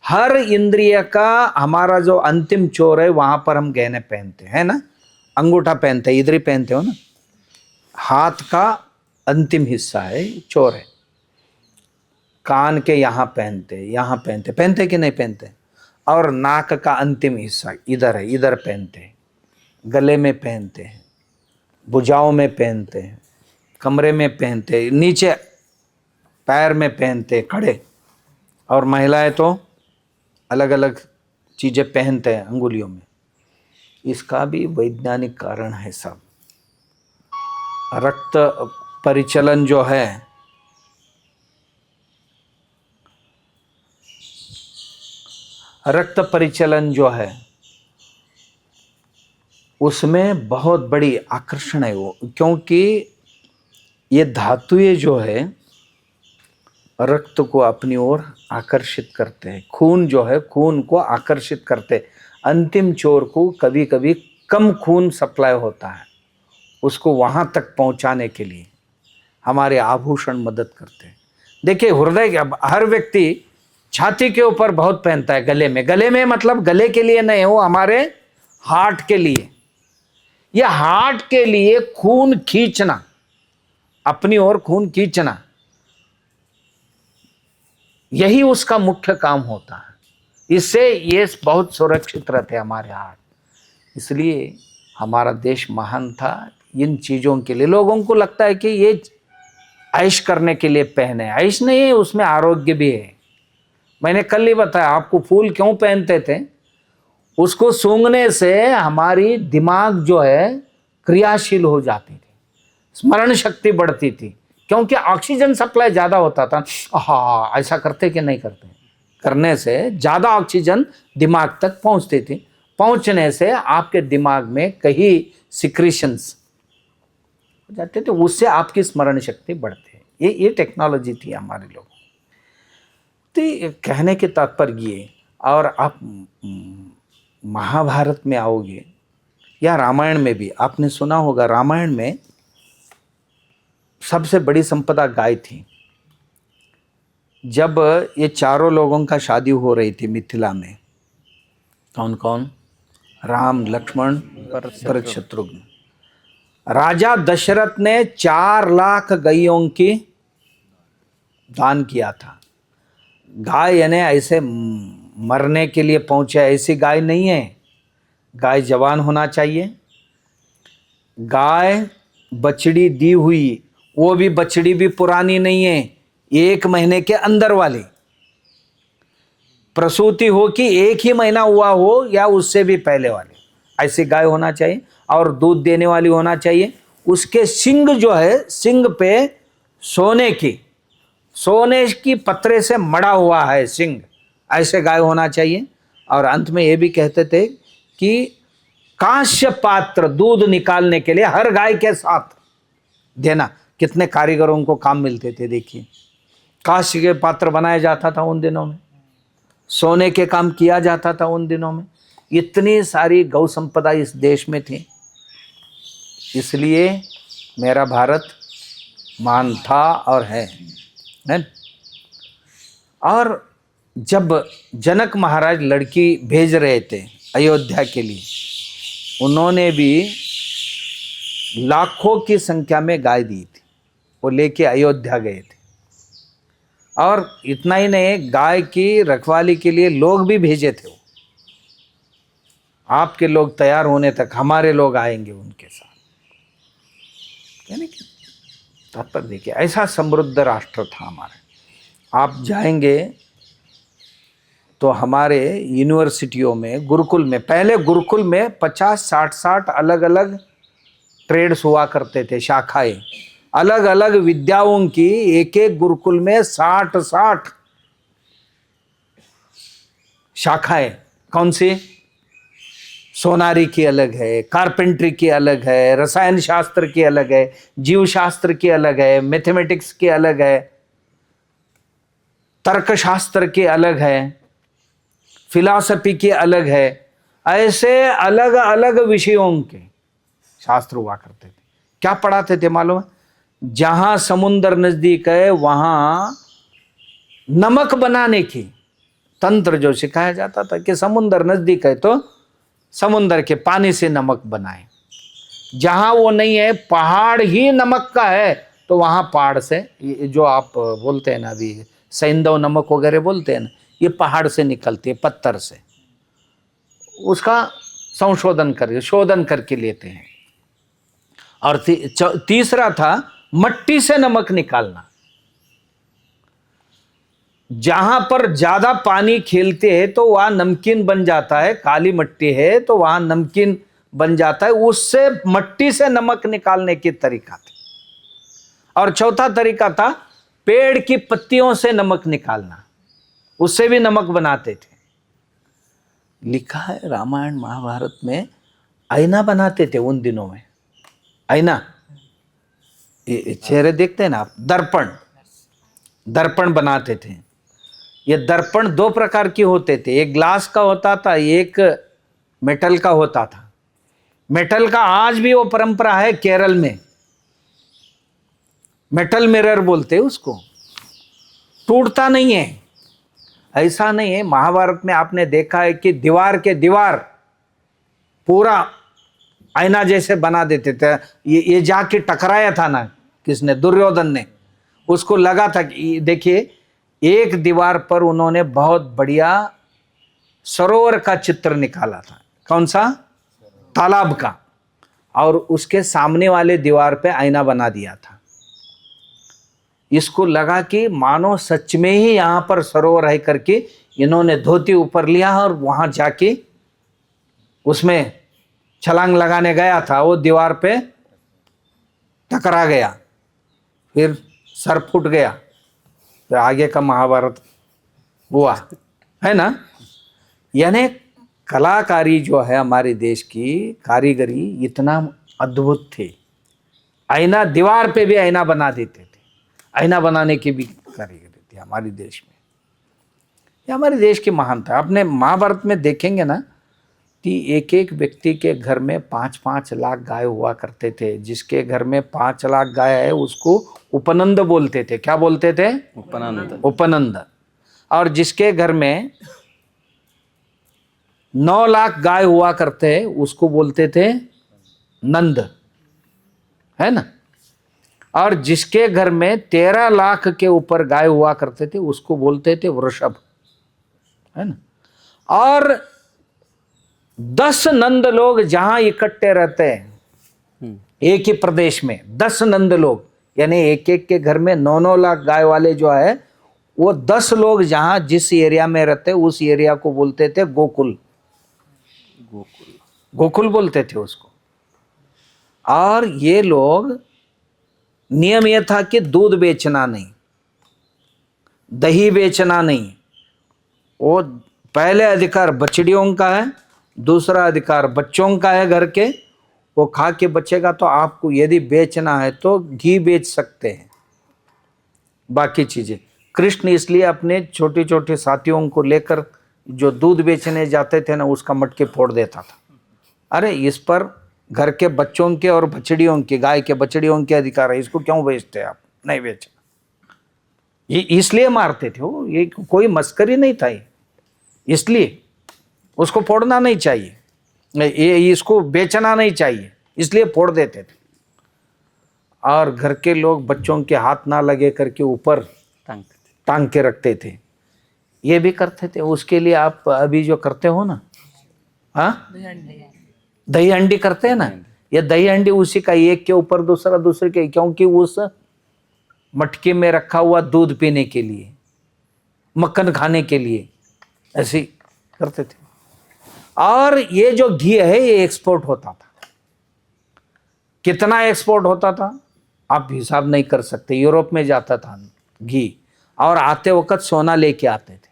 हर इंद्रिय का हमारा जो अंतिम चोर है वहां पर हम गहने पहनते हैं ना। अंगूठा पहनते हैं, इधर ही पहनते हो ना, हाथ का अंतिम हिस्सा है चोर है। कान के यहाँ पहनते कि नहीं पहनते? और नाक का अंतिम हिस्सा इधर है, इधर पहनते हैं, गले में पहनते हैं, भुजाओं में पहनते हैं, कमरे में पहनते हैं, नीचे पैर में पहनते हैं, खड़े। और महिलाएं तो अलग अलग चीजें पहनते हैं अंगुलियों में। इसका भी वैज्ञानिक कारण है सब। रक्त परिचलन जो है, रक्त परिचलन जो है उसमें बहुत बड़ी आकर्षण है वो, क्योंकि ये धातुएं जो है रक्त को अपनी ओर आकर्षित करते हैं। खून जो है खून को आकर्षित करते हैं। अंतिम चोर को कभी कभी कम खून सप्लाई होता है, उसको वहां तक पहुंचाने के लिए हमारे आभूषण मदद करते हैं। देखिए, हृदय, हर व्यक्ति छाती के ऊपर बहुत पहनता है, गले में मतलब गले के लिए नहीं, वो हमारे हार्ट के लिए। यह हार्ट के लिए खून खींचना, अपनी ओर खून खींचना, यही उसका मुख्य काम होता है। इससे ये बहुत सुरक्षित रहते हमारे हार्ट। इसलिए हमारा देश महान था, इन चीज़ों के लिए। लोगों को लगता है कि ये ऐश करने के लिए पहने, ऐश नहीं है, उसमें आरोग्य भी है। मैंने कल ही बताया आपको, फूल क्यों पहनते थे? उसको सूंघने से हमारी दिमाग जो है क्रियाशील हो जाती थी, स्मरण शक्ति बढ़ती थी, क्योंकि ऑक्सीजन सप्लाई ज़्यादा होता था। हाँ, ऐसा करते कि नहीं करते? करने से ज़्यादा ऑक्सीजन दिमाग तक पहुंचती थी, पहुंचने से आपके दिमाग में कहीं सिक्रीशंस हो जाते थे, उससे आपकी स्मरण शक्ति बढ़ती है। ये टेक्नोलॉजी थी हमारे लोगों। तो कहने के तात्पर्य ये, और आप महाभारत में आओगे या रामायण में भी आपने सुना होगा, रामायण में सबसे बड़ी संपदा गाय थी। जब ये चारों लोगों का शादी हो रही थी मिथिला में, कौन कौन? राम, लक्ष्मण, भरत, शत्रुघ्न। राजा दशरथ ने 4 लाख गायों की दान किया था। गाय यानी ऐसे मरने के लिए पहुंचे ऐसी गाय नहीं है, गाय जवान होना चाहिए। गाय बछड़ी दी हुई, वो भी बछड़ी भी पुरानी नहीं है, 1 महीने के अंदर वाली प्रसूति हो कि 1 ही महीना हुआ हो या उससे भी पहले वाली, ऐसी गाय होना चाहिए। और दूध देने वाली होना चाहिए। उसके सिंग जो है, सिंग पे सोने की पत्रे से मड़ा हुआ है सिंग, ऐसे गाय होना चाहिए। और अंत में ये भी कहते थे कि कांस्य पात्र दूध निकालने के लिए हर गाय के साथ देना। कितने कारीगरों को काम मिलते थे देखिए। कांस्य के पात्र बनाया जाता था उन दिनों में, सोने के काम किया जाता था उन दिनों में। इतनी सारी गौ संपदा इस देश में थी, इसलिए मेरा भारत महान था और है। और जब जनक महाराज लड़की भेज रहे थे अयोध्या के लिए, उन्होंने भी लाखों की संख्या में गाय दी थी, वो लेके अयोध्या गए थे। और इतना ही नहीं, गाय की रखवाली के लिए लोग भी भेजे थे। वो आपके लोग तैयार होने तक हमारे लोग आएंगे उनके साथ, यानी कि तात्पर्य देखिए, ऐसा समृद्ध राष्ट्र था हमारा। आप जाएंगे तो हमारे यूनिवर्सिटियों में, गुरुकुल में, पहले गुरुकुल में 50-60 अलग अलग ट्रेड्स हुआ करते थे, शाखाएं, अलग अलग विद्याओं की। एक एक गुरुकुल में 60 शाखाएं। कौन सी? सोनारी की अलग है, कारपेंट्री की अलग है, रसायन शास्त्र की अलग है, जीव शास्त्र की अलग है, मैथमेटिक्स की अलग है, तर्कशास्त्र की अलग है, फिलॉसफी की अलग है। ऐसे अलग अलग विषयों के शास्त्र हुआ करते थे। क्या पढ़ाते थे मालूम है? जहां समुद्र नजदीक है वहां नमक बनाने की तंत्र जो सिखाया जाता था कि समुद्र नजदीक है तो समुद्र के पानी से नमक बनाए। जहां वो नहीं है, पहाड़ ही नमक का है, तो वहां पहाड़ से, जो आप बोलते हैं ना अभी सैंधव नमक वगैरह बोलते हैं ना, ये पहाड़ से निकलती है, पत्थर से, उसका शोधन करके लेते हैं। और तीसरा था मट्टी से नमक निकालना। जहां पर ज्यादा पानी खेलते हैं तो वहां नमकीन बन जाता है, काली मट्टी है तो वहां नमकीन बन जाता है, उससे मट्टी से नमक निकालने की तरीका थी। और चौथा तरीका था पेड़ की पत्तियों से नमक निकालना, उससे भी नमक बनाते थे। लिखा है रामायण महाभारत में, आईना बनाते थे उन दिनों में। आईना, चेहरे देखते हैं ना आप, दर्पण बनाते थे। ये दर्पण 2 प्रकार के होते थे, एक ग्लास का होता था, एक मेटल का होता था। मेटल का आज भी वो परंपरा है केरल में, मेटल मिरर बोलते हैं उसको, टूटता नहीं है। ऐसा नहीं है, महाभारत में आपने देखा है कि दीवार के दीवार पूरा आईना जैसे बना देते थे। ये जाके टकराया था ना, किसने? दुर्योधन ने। उसको लगा था कि देखिए, एक दीवार पर उन्होंने बहुत बढ़िया सरोवर का चित्र निकाला था। कौन सा? तालाब का। और उसके सामने वाले दीवार पे आईना बना दिया था। इसको लगा कि मानो सच में ही यहाँ पर सरोवर है करके इन्होंने धोती ऊपर लिया और वहां जाके उसमें छलांग लगाने गया था, वो दीवार पे टकरा गया, फिर सर फूट गया, फिर आगे का महाभारत हुआ, है ना। यानी कलाकारी जो है हमारे देश की कारीगरी इतना अद्भुत थी। आईना दीवार पे भी आईना बना देते थे, आईना बनाने की भी कारीगरी थी हमारे देश में। ये हमारे देश की महानता। अपने महाभारत में देखेंगे ना कि एक एक व्यक्ति के घर में 5-5 लाख गाय हुआ करते थे। जिसके घर में 5 लाख गाय है उसको उपनंद बोलते थे। क्या बोलते थे? उपनंद। उपनंद। और जिसके घर में 9 लाख गाय हुआ करते हैं उसको बोलते थे नंद, है ना। और जिसके घर में 13 लाख के ऊपर गाय हुआ करते थे उसको बोलते थे वृषभ, है ना। और 10 नंद लोग जहां इकट्ठे रहते हैं एक ही प्रदेश में, 10 नंद लोग, यानी एक एक के घर में 9-9 लाख गाय वाले जो है वो 10 लोग जहां जिस एरिया में रहते उस एरिया को बोलते थे गोकुल। गोकुल, गोकुल बोलते थे उसको। और ये लोग, नियम यह था कि दूध बेचना नहीं, दही बेचना नहीं। वो पहले अधिकार बछड़ियों का है, दूसरा अधिकार बच्चों का है घर के। वो खा के बचेगा तो आपको यदि बेचना है तो घी बेच सकते हैं, बाकी चीजें। कृष्ण इसलिए अपने छोटे छोटे साथियों को लेकर जो दूध बेचने जाते थे ना उसका मटके फोड़ देता था। अरे इस पर घर के बच्चों के और बछड़ियों के, गाय के बछड़ियों के अधिकार है, इसको क्यों बेचते आप? नहीं बेचना। ये इसलिए मारते थे वो, ये कोई मस्करी नहीं था ये। इसलिए उसको फोड़ना नहीं चाहिए, ये इसको बेचना नहीं चाहिए, इसलिए फोड़ देते थे। और घर के लोग बच्चों के हाथ ना लगे करके ऊपर टांग के रखते थे। ये भी करते थे। उसके लिए आप अभी जो करते हो ना, हाँ, दही हंडी करते हैं ना, ये दही हंडी उसी का, एक के ऊपर दूसरा, दूसरे के, क्योंकि उस मटके में रखा हुआ दूध पीने के लिए, मक्खन खाने के लिए ऐसे करते थे। और ये जो घी है ये एक्सपोर्ट होता था। कितना एक्सपोर्ट होता था आप हिसाब नहीं कर सकते। यूरोप में जाता था घी, और आते वक्त सोना लेके आते थे।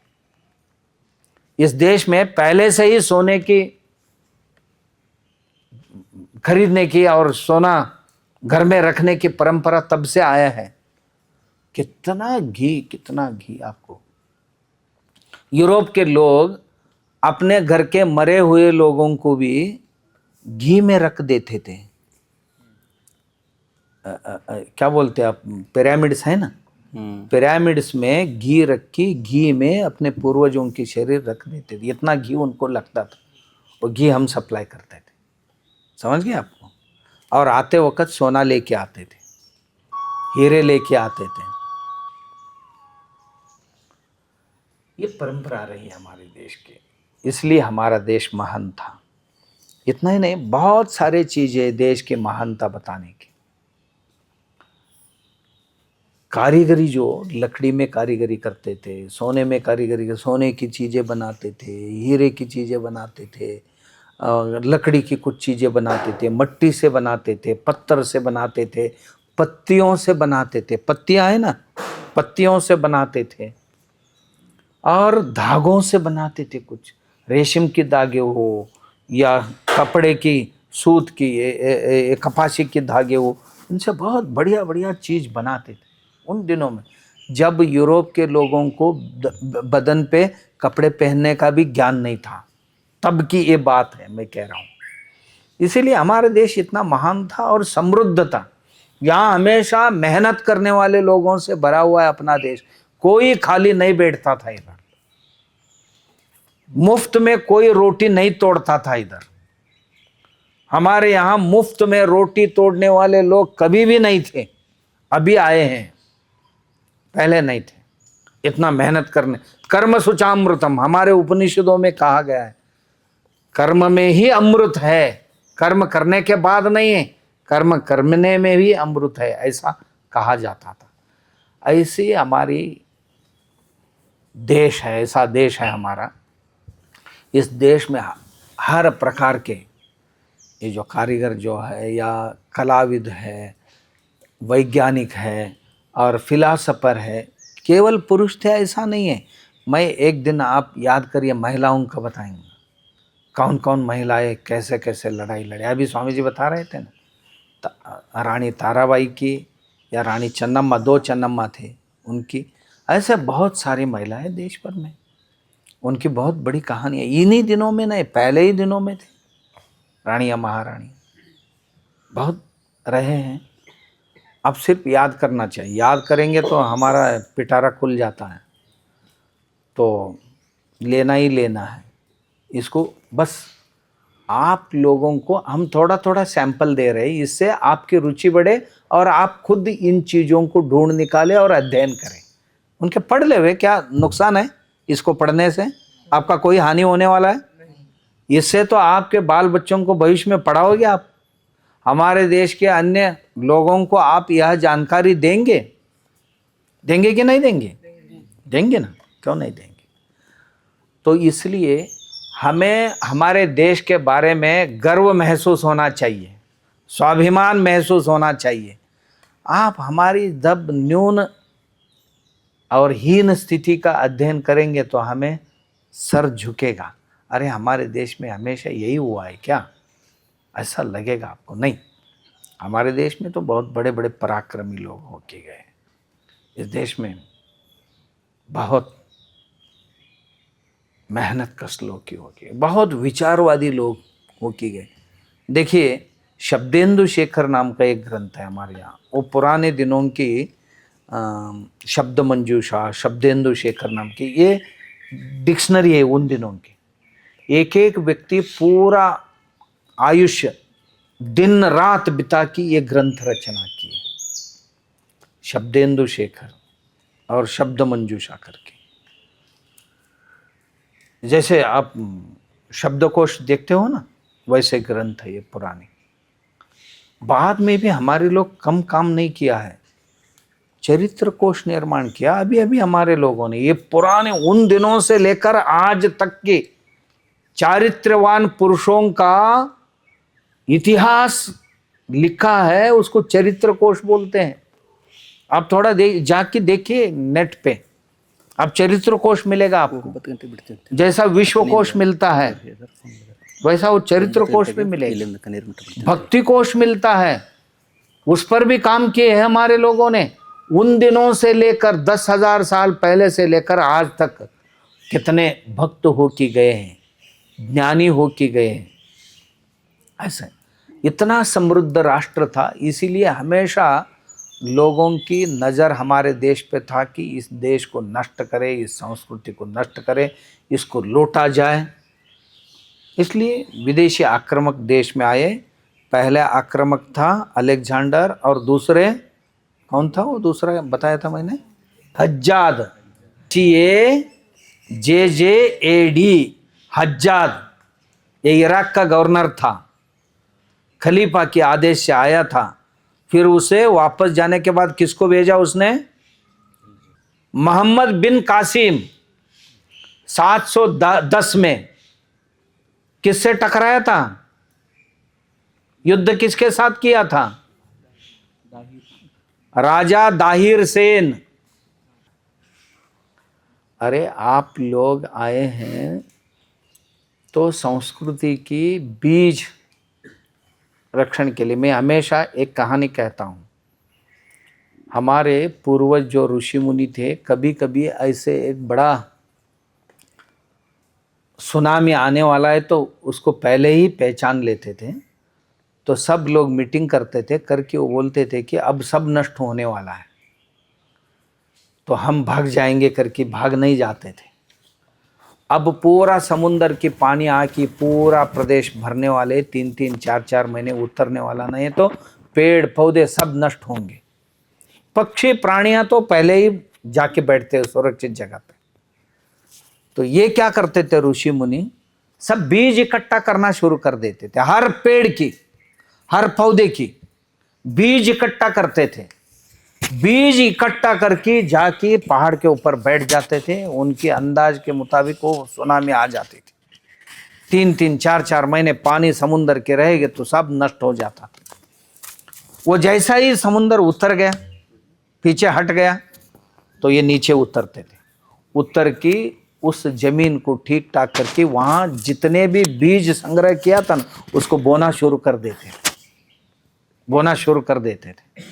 इस देश में पहले से ही सोने की खरीदने की और सोना घर में रखने की परंपरा तब से आया है। कितना घी, कितना घी आपको। यूरोप के लोग अपने घर के मरे हुए लोगों को भी घी में रख देते थे। क्या बोलते हैं आप, पिरामिड्स है ना, पिरामिड्स में घी रखी, घी में अपने पूर्वजों के शरीर रख देते थे। इतना घी उनको लगता था, वो घी हम सप्लाई करते थे। समझ गए आपको। और आते वक्त सोना लेके आते थे, हीरे लेके आते थे। ये परंपरा रही हमारे देश की, इसलिए हमारा देश महान था। इतना ही नहीं, बहुत सारे चीजें देश की महानता बताने की। कारीगरी, जो लकड़ी में कारीगरी करते थे, सोने में कारीगरी, सोने की चीजें बनाते थे, हीरे की चीजें बनाते थे, लकड़ी की कुछ चीजें बनाते थे, मट्टी से बनाते थे, पत्थर से बनाते थे, पत्तियों से बनाते थे। पत्तियां है ना, पत्तियों से बनाते थे, और धागों से बनाते थे। कुछ रेशम के धागे हो या कपड़े की, सूत की, कपासी के धागे हो, इनसे बहुत बढ़िया बढ़िया चीज बनाते थे उन दिनों में, जब यूरोप के लोगों को बदन पे कपड़े पहनने का भी ज्ञान नहीं था। तब की ये बात है, मैं कह रहा हूँ। इसीलिए हमारा देश इतना महान था और समृद्ध था। यहाँ हमेशा मेहनत करने वाले लोगों से भरा हुआ है अपना देश। कोई खाली नहीं बैठता था इधर, मुफ्त में कोई रोटी नहीं तोड़ता था इधर। हमारे यहाँ मुफ्त में रोटी तोड़ने वाले लोग कभी भी नहीं थे, अभी आए हैं, पहले नहीं थे। इतना मेहनत करने, कर्म सुचामृतम हमारे उपनिषदों में कहा गया है, कर्म में ही अमृत है। कर्म करने के बाद नहीं है, कर्म करने में भी अमृत है, ऐसा कहा जाता था। ऐसी हमारी देश है, ऐसा देश है हमारा। इस देश में हर प्रकार के ये जो कारीगर जो है या कलाविद है, वैज्ञानिक है और फिलासफर है, केवल पुरुष थे ऐसा नहीं है। मैं एक दिन, आप याद करिए, महिलाओं का बताएंगे, कौन कौन महिलाएं कैसे कैसे लड़ाई लड़े। अभी स्वामी जी बता रहे थे ना, रानी ताराबाई की या रानी चन्नम्मा, 2 चन्नम्मा थे उनकी, ऐसे बहुत सारी महिलाएं देश भर में, उनकी बहुत बड़ी कहानी है। इन्हीं दिनों में नहीं, पहले ही दिनों में थे रानी या महारानी, बहुत रहे हैं। अब सिर्फ याद करना चाहिए, याद करेंगे तो हमारा पिटारा खुल जाता है, तो लेना ही लेना है इसको। बस आप लोगों को हम थोड़ा थोड़ा सैंपल दे रहे हैं, इससे आपकी रुचि बढ़े और आप खुद इन चीज़ों को ढूंढ निकालें और अध्ययन करें। उनके पढ़ ले हुए क्या नुकसान है, इसको पढ़ने से आपका कोई हानि होने वाला है? इससे तो आपके बाल बच्चों को भविष्य में पढ़ाओगे आप, हमारे देश के अन्य लोगों को आप यह जानकारी देंगे, देंगे कि नहीं देंगे? देंगे ना, क्यों नहीं देंगे? तो इसलिए हमें हमारे देश के बारे में गर्व महसूस होना चाहिए, स्वाभिमान महसूस होना चाहिए। आप हमारी जब न्यून और हीन स्थिति का अध्ययन करेंगे तो हमें सर झुकेगा, अरे हमारे देश में हमेशा यही हुआ है क्या, ऐसा लगेगा आपको। नहीं, हमारे देश में तो बहुत बड़े बड़े पराक्रमी लोग होके गए, इस देश में बहुत मेहनत कश लोग की होके, बहुत विचारवादी लोग होके गए। देखिए, शब्देंदु शेखर नाम का एक ग्रंथ है हमारे यहाँ, वो पुराने दिनों की शब्द मंजूषा, शब्देंदु शेखर नाम की ये डिक्शनरी है उन दिनों की। एक एक व्यक्ति पूरा आयुष्य दिन रात बिता की ये ग्रंथ रचना की है, शब्देंदु शेखर और शब्द मंजूषा करके। जैसे आप शब्दकोश देखते हो ना, वैसे ग्रंथ है ये पुराने। बाद में भी हमारे लोग कम काम नहीं किया है, चरित्र कोश निर्माण किया अभी अभी हमारे लोगों ने। ये पुराने उन दिनों से लेकर आज तक के चारित्रवान पुरुषों का इतिहास लिखा है, उसको चरित्र कोश बोलते हैं। आप थोड़ा जाके देखिए नेट पे, आप चरित्र कोश मिलेगा आपको। जैसा विश्व कोश मिलता है वैसा वो चरित्र कोश भी मिलेगा। भक्ति कोश मिलता है, उस पर भी काम किए हैं हमारे लोगों ने। उन दिनों से लेकर 10,000 साल पहले से लेकर आज तक कितने भक्त हो के गए हैं, ज्ञानी हो के गए हैं। ऐसे इतना समृद्ध राष्ट्र था, इसीलिए हमेशा लोगों की नज़र हमारे देश पे था कि इस देश को नष्ट करे, इस संस्कृति को नष्ट करे, इसको लौटा जाए। इसलिए विदेशी आक्रामक देश में आए। पहले आक्रामक था अलेक्जेंडर और दूसरे कौन था वो दूसरा बताया था मैंने, हज्जाद, TAJJAD, हज्जाद। ये इराक का गवर्नर था, खलीफा के आदेश से आया था। फिर उसे वापस जाने के बाद किसको भेजा उसने? मोहम्मद बिन कासिम। 710 में किससे टकराया था? युद्ध किसके साथ किया था? राजा दाहिर सेन। अरे आप लोग आए हैं तो संस्कृति की बीज रक्षण के लिए। मैं हमेशा एक कहानी कहता हूँ, हमारे पूर्वज जो ऋषि मुनि थे, कभी कभी ऐसे एक बड़ा सुनामी आने वाला है तो उसको पहले ही पहचान लेते थे। तो सब लोग मीटिंग करते थे, करके वो बोलते थे कि अब सब नष्ट होने वाला है तो हम भाग जाएंगे, करके भाग नहीं जाते थे। अब पूरा समुंदर की पानी आके पूरा प्रदेश भरने वाले, 3-3, 4-4 महीने उतरने वाला नहीं, तो पेड़ पौधे सब नष्ट होंगे। पक्षी प्राणियां तो पहले ही जाके बैठते हैं सुरक्षित जगह पे। तो ये क्या करते थे ऋषि मुनि, सब बीज इकट्ठा करना शुरू कर देते थे। हर पेड़ की, हर पौधे की बीज इकट्ठा करते थे। बीज इकट्ठा करके जाके पहाड़ के ऊपर बैठ जाते थे। उनके अंदाज के मुताबिक वो सुनामी आ जाती थी। 3-3, 4-4 महीने पानी समुद्र के रहेंगे तो सब नष्ट हो जाता। वो जैसा ही समुद्र उतर गया, पीछे हट गया, तो ये नीचे उतरते थे। उतर की उस जमीन को ठीक ठाक करके वहां जितने भी बीज संग्रह किया था ना, उसको बोना शुरू कर देते थे, बोना शुरू कर देते थे।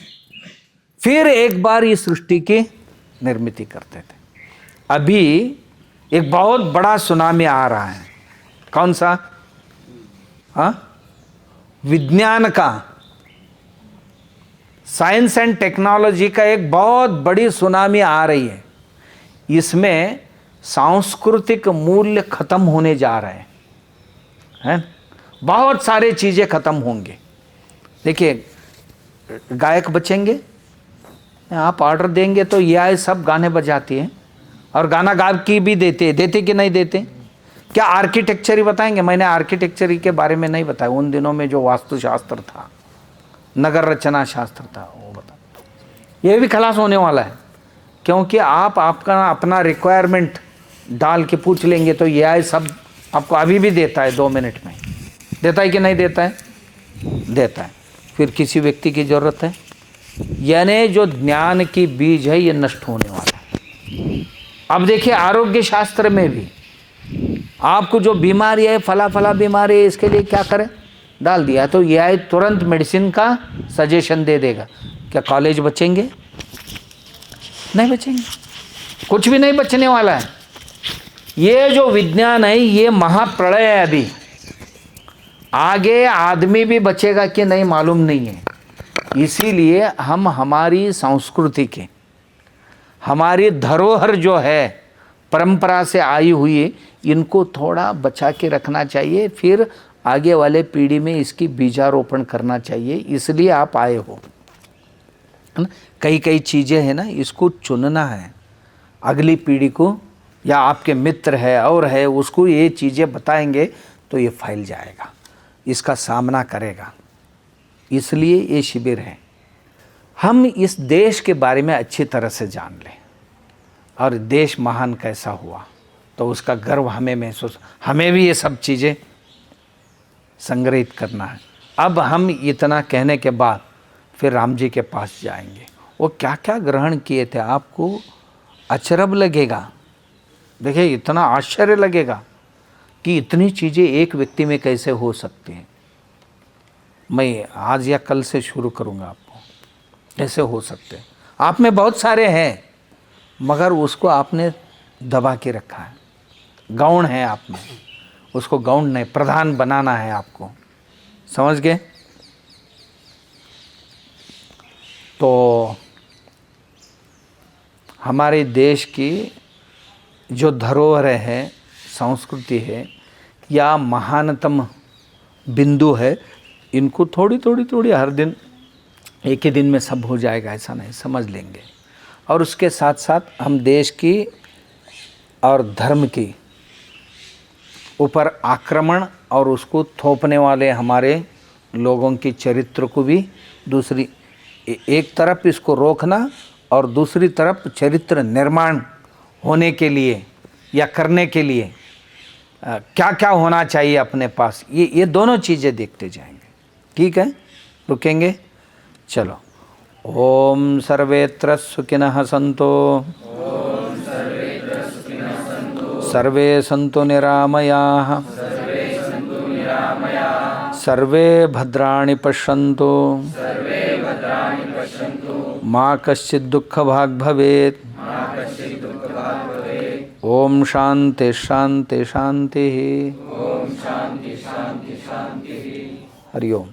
फिर एक बार इस सृष्टि की निर्मिति करते थे। अभी एक बहुत बड़ा सुनामी आ रहा है। कौन सा? विज्ञान का, साइंस एंड टेक्नोलॉजी का एक बहुत बड़ी सुनामी आ रही है। इसमें सांस्कृतिक मूल्य खत्म होने जा रहे हैं। बहुत सारे चीजें खत्म होंगे। देखिए, गायक बचेंगे, आप ऑर्डर देंगे तो ये सब गाने बजाती है और गाना गा की भी देते कि नहीं देते? क्या आर्किटेक्चर ही बताएंगे? मैंने आर्किटेक्चर के बारे में नहीं बताया। उन दिनों में जो वास्तुशास्त्र था, नगर रचना शास्त्र था, वो बता। ये भी खलास होने वाला है, क्योंकि आप आपका अपना रिक्वायरमेंट डाल के पूछ लेंगे तो ये सब आपको अभी भी देता है। 2 मिनट में देता है कि नहीं देता है? देता है। फिर किसी व्यक्ति की जरूरत है, यानी जो ज्ञान की बीज है ये नष्ट होने वाला है। अब देखिए, आरोग्य शास्त्र में भी आपको जो बीमारी है, फला बीमारी है, इसके लिए क्या करें, डाल दिया तो ये तुरंत मेडिसिन का सजेशन दे देगा। क्या कॉलेज बचेंगे? नहीं बचेंगे, कुछ भी नहीं बचने वाला है। ये जो विज्ञान है ये महाप्रलय है। अभी आगे आदमी भी बचेगा कि नहीं मालूम नहीं है। इसीलिए हम हमारी संस्कृति के, हमारी धरोहर जो है परंपरा से आई हुई, इनको थोड़ा बचा के रखना चाहिए। फिर आगे वाले पीढ़ी में इसकी बीजारोपण करना चाहिए। इसलिए आप आए हो, है ना। कई चीज़ें हैं ना, इसको चुनना है अगली पीढ़ी को, या आपके मित्र है और है, उसको ये चीज़ें बताएंगे तो ये फैल जाएगा, इसका सामना करेगा। इसलिए ये शिविर है। हम इस देश के बारे में अच्छी तरह से जान लें और देश महान कैसा हुआ तो उसका गर्व हमें महसूस, हमें भी ये सब चीज़ें संग्रहित करना है। अब हम इतना कहने के बाद फिर राम जी के पास जाएंगे। वो क्या क्या ग्रहण किए थे, आपको अचरब लगेगा। देखिए, इतना आश्चर्य लगेगा कि इतनी चीज़ें एक व्यक्ति में कैसे हो सकती हैं। मैं आज या कल से शुरू करूँगा आपको, कैसे हो सकते हैं। आप में बहुत सारे हैं मगर उसको आपने दबा के रखा है। गौण है आप में, उसको गौण नहीं, प्रधान बनाना है आपको। समझ गए? तो हमारे देश की जो धरोहर है, संस्कृति है, या महानतम बिंदु है, इनको थोड़ी हर दिन, एक ही दिन में सब हो जाएगा ऐसा नहीं, समझ लेंगे। और उसके साथ साथ हम देश की और धर्म की ऊपर आक्रमण और उसको थोपने वाले हमारे लोगों की चरित्र को भी दूसरी, एक तरफ इसको रोकना और दूसरी तरफ चरित्र निर्माण होने के लिए या करने के लिए क्या क्या होना चाहिए अपने पास, ये दोनों चीज़ें देखते जाएंगे। ठीक है, रुकेंगे। चलो। ओम सर्वेत्र सुखिनः सन्तु, सर्वे सन्तु निरामयाः, सर्वे भद्राणि पश्यन्तु, मा कश्चित् दुःखभाग् भवेत्। ओम शांति शांति शांति। हरि ओम।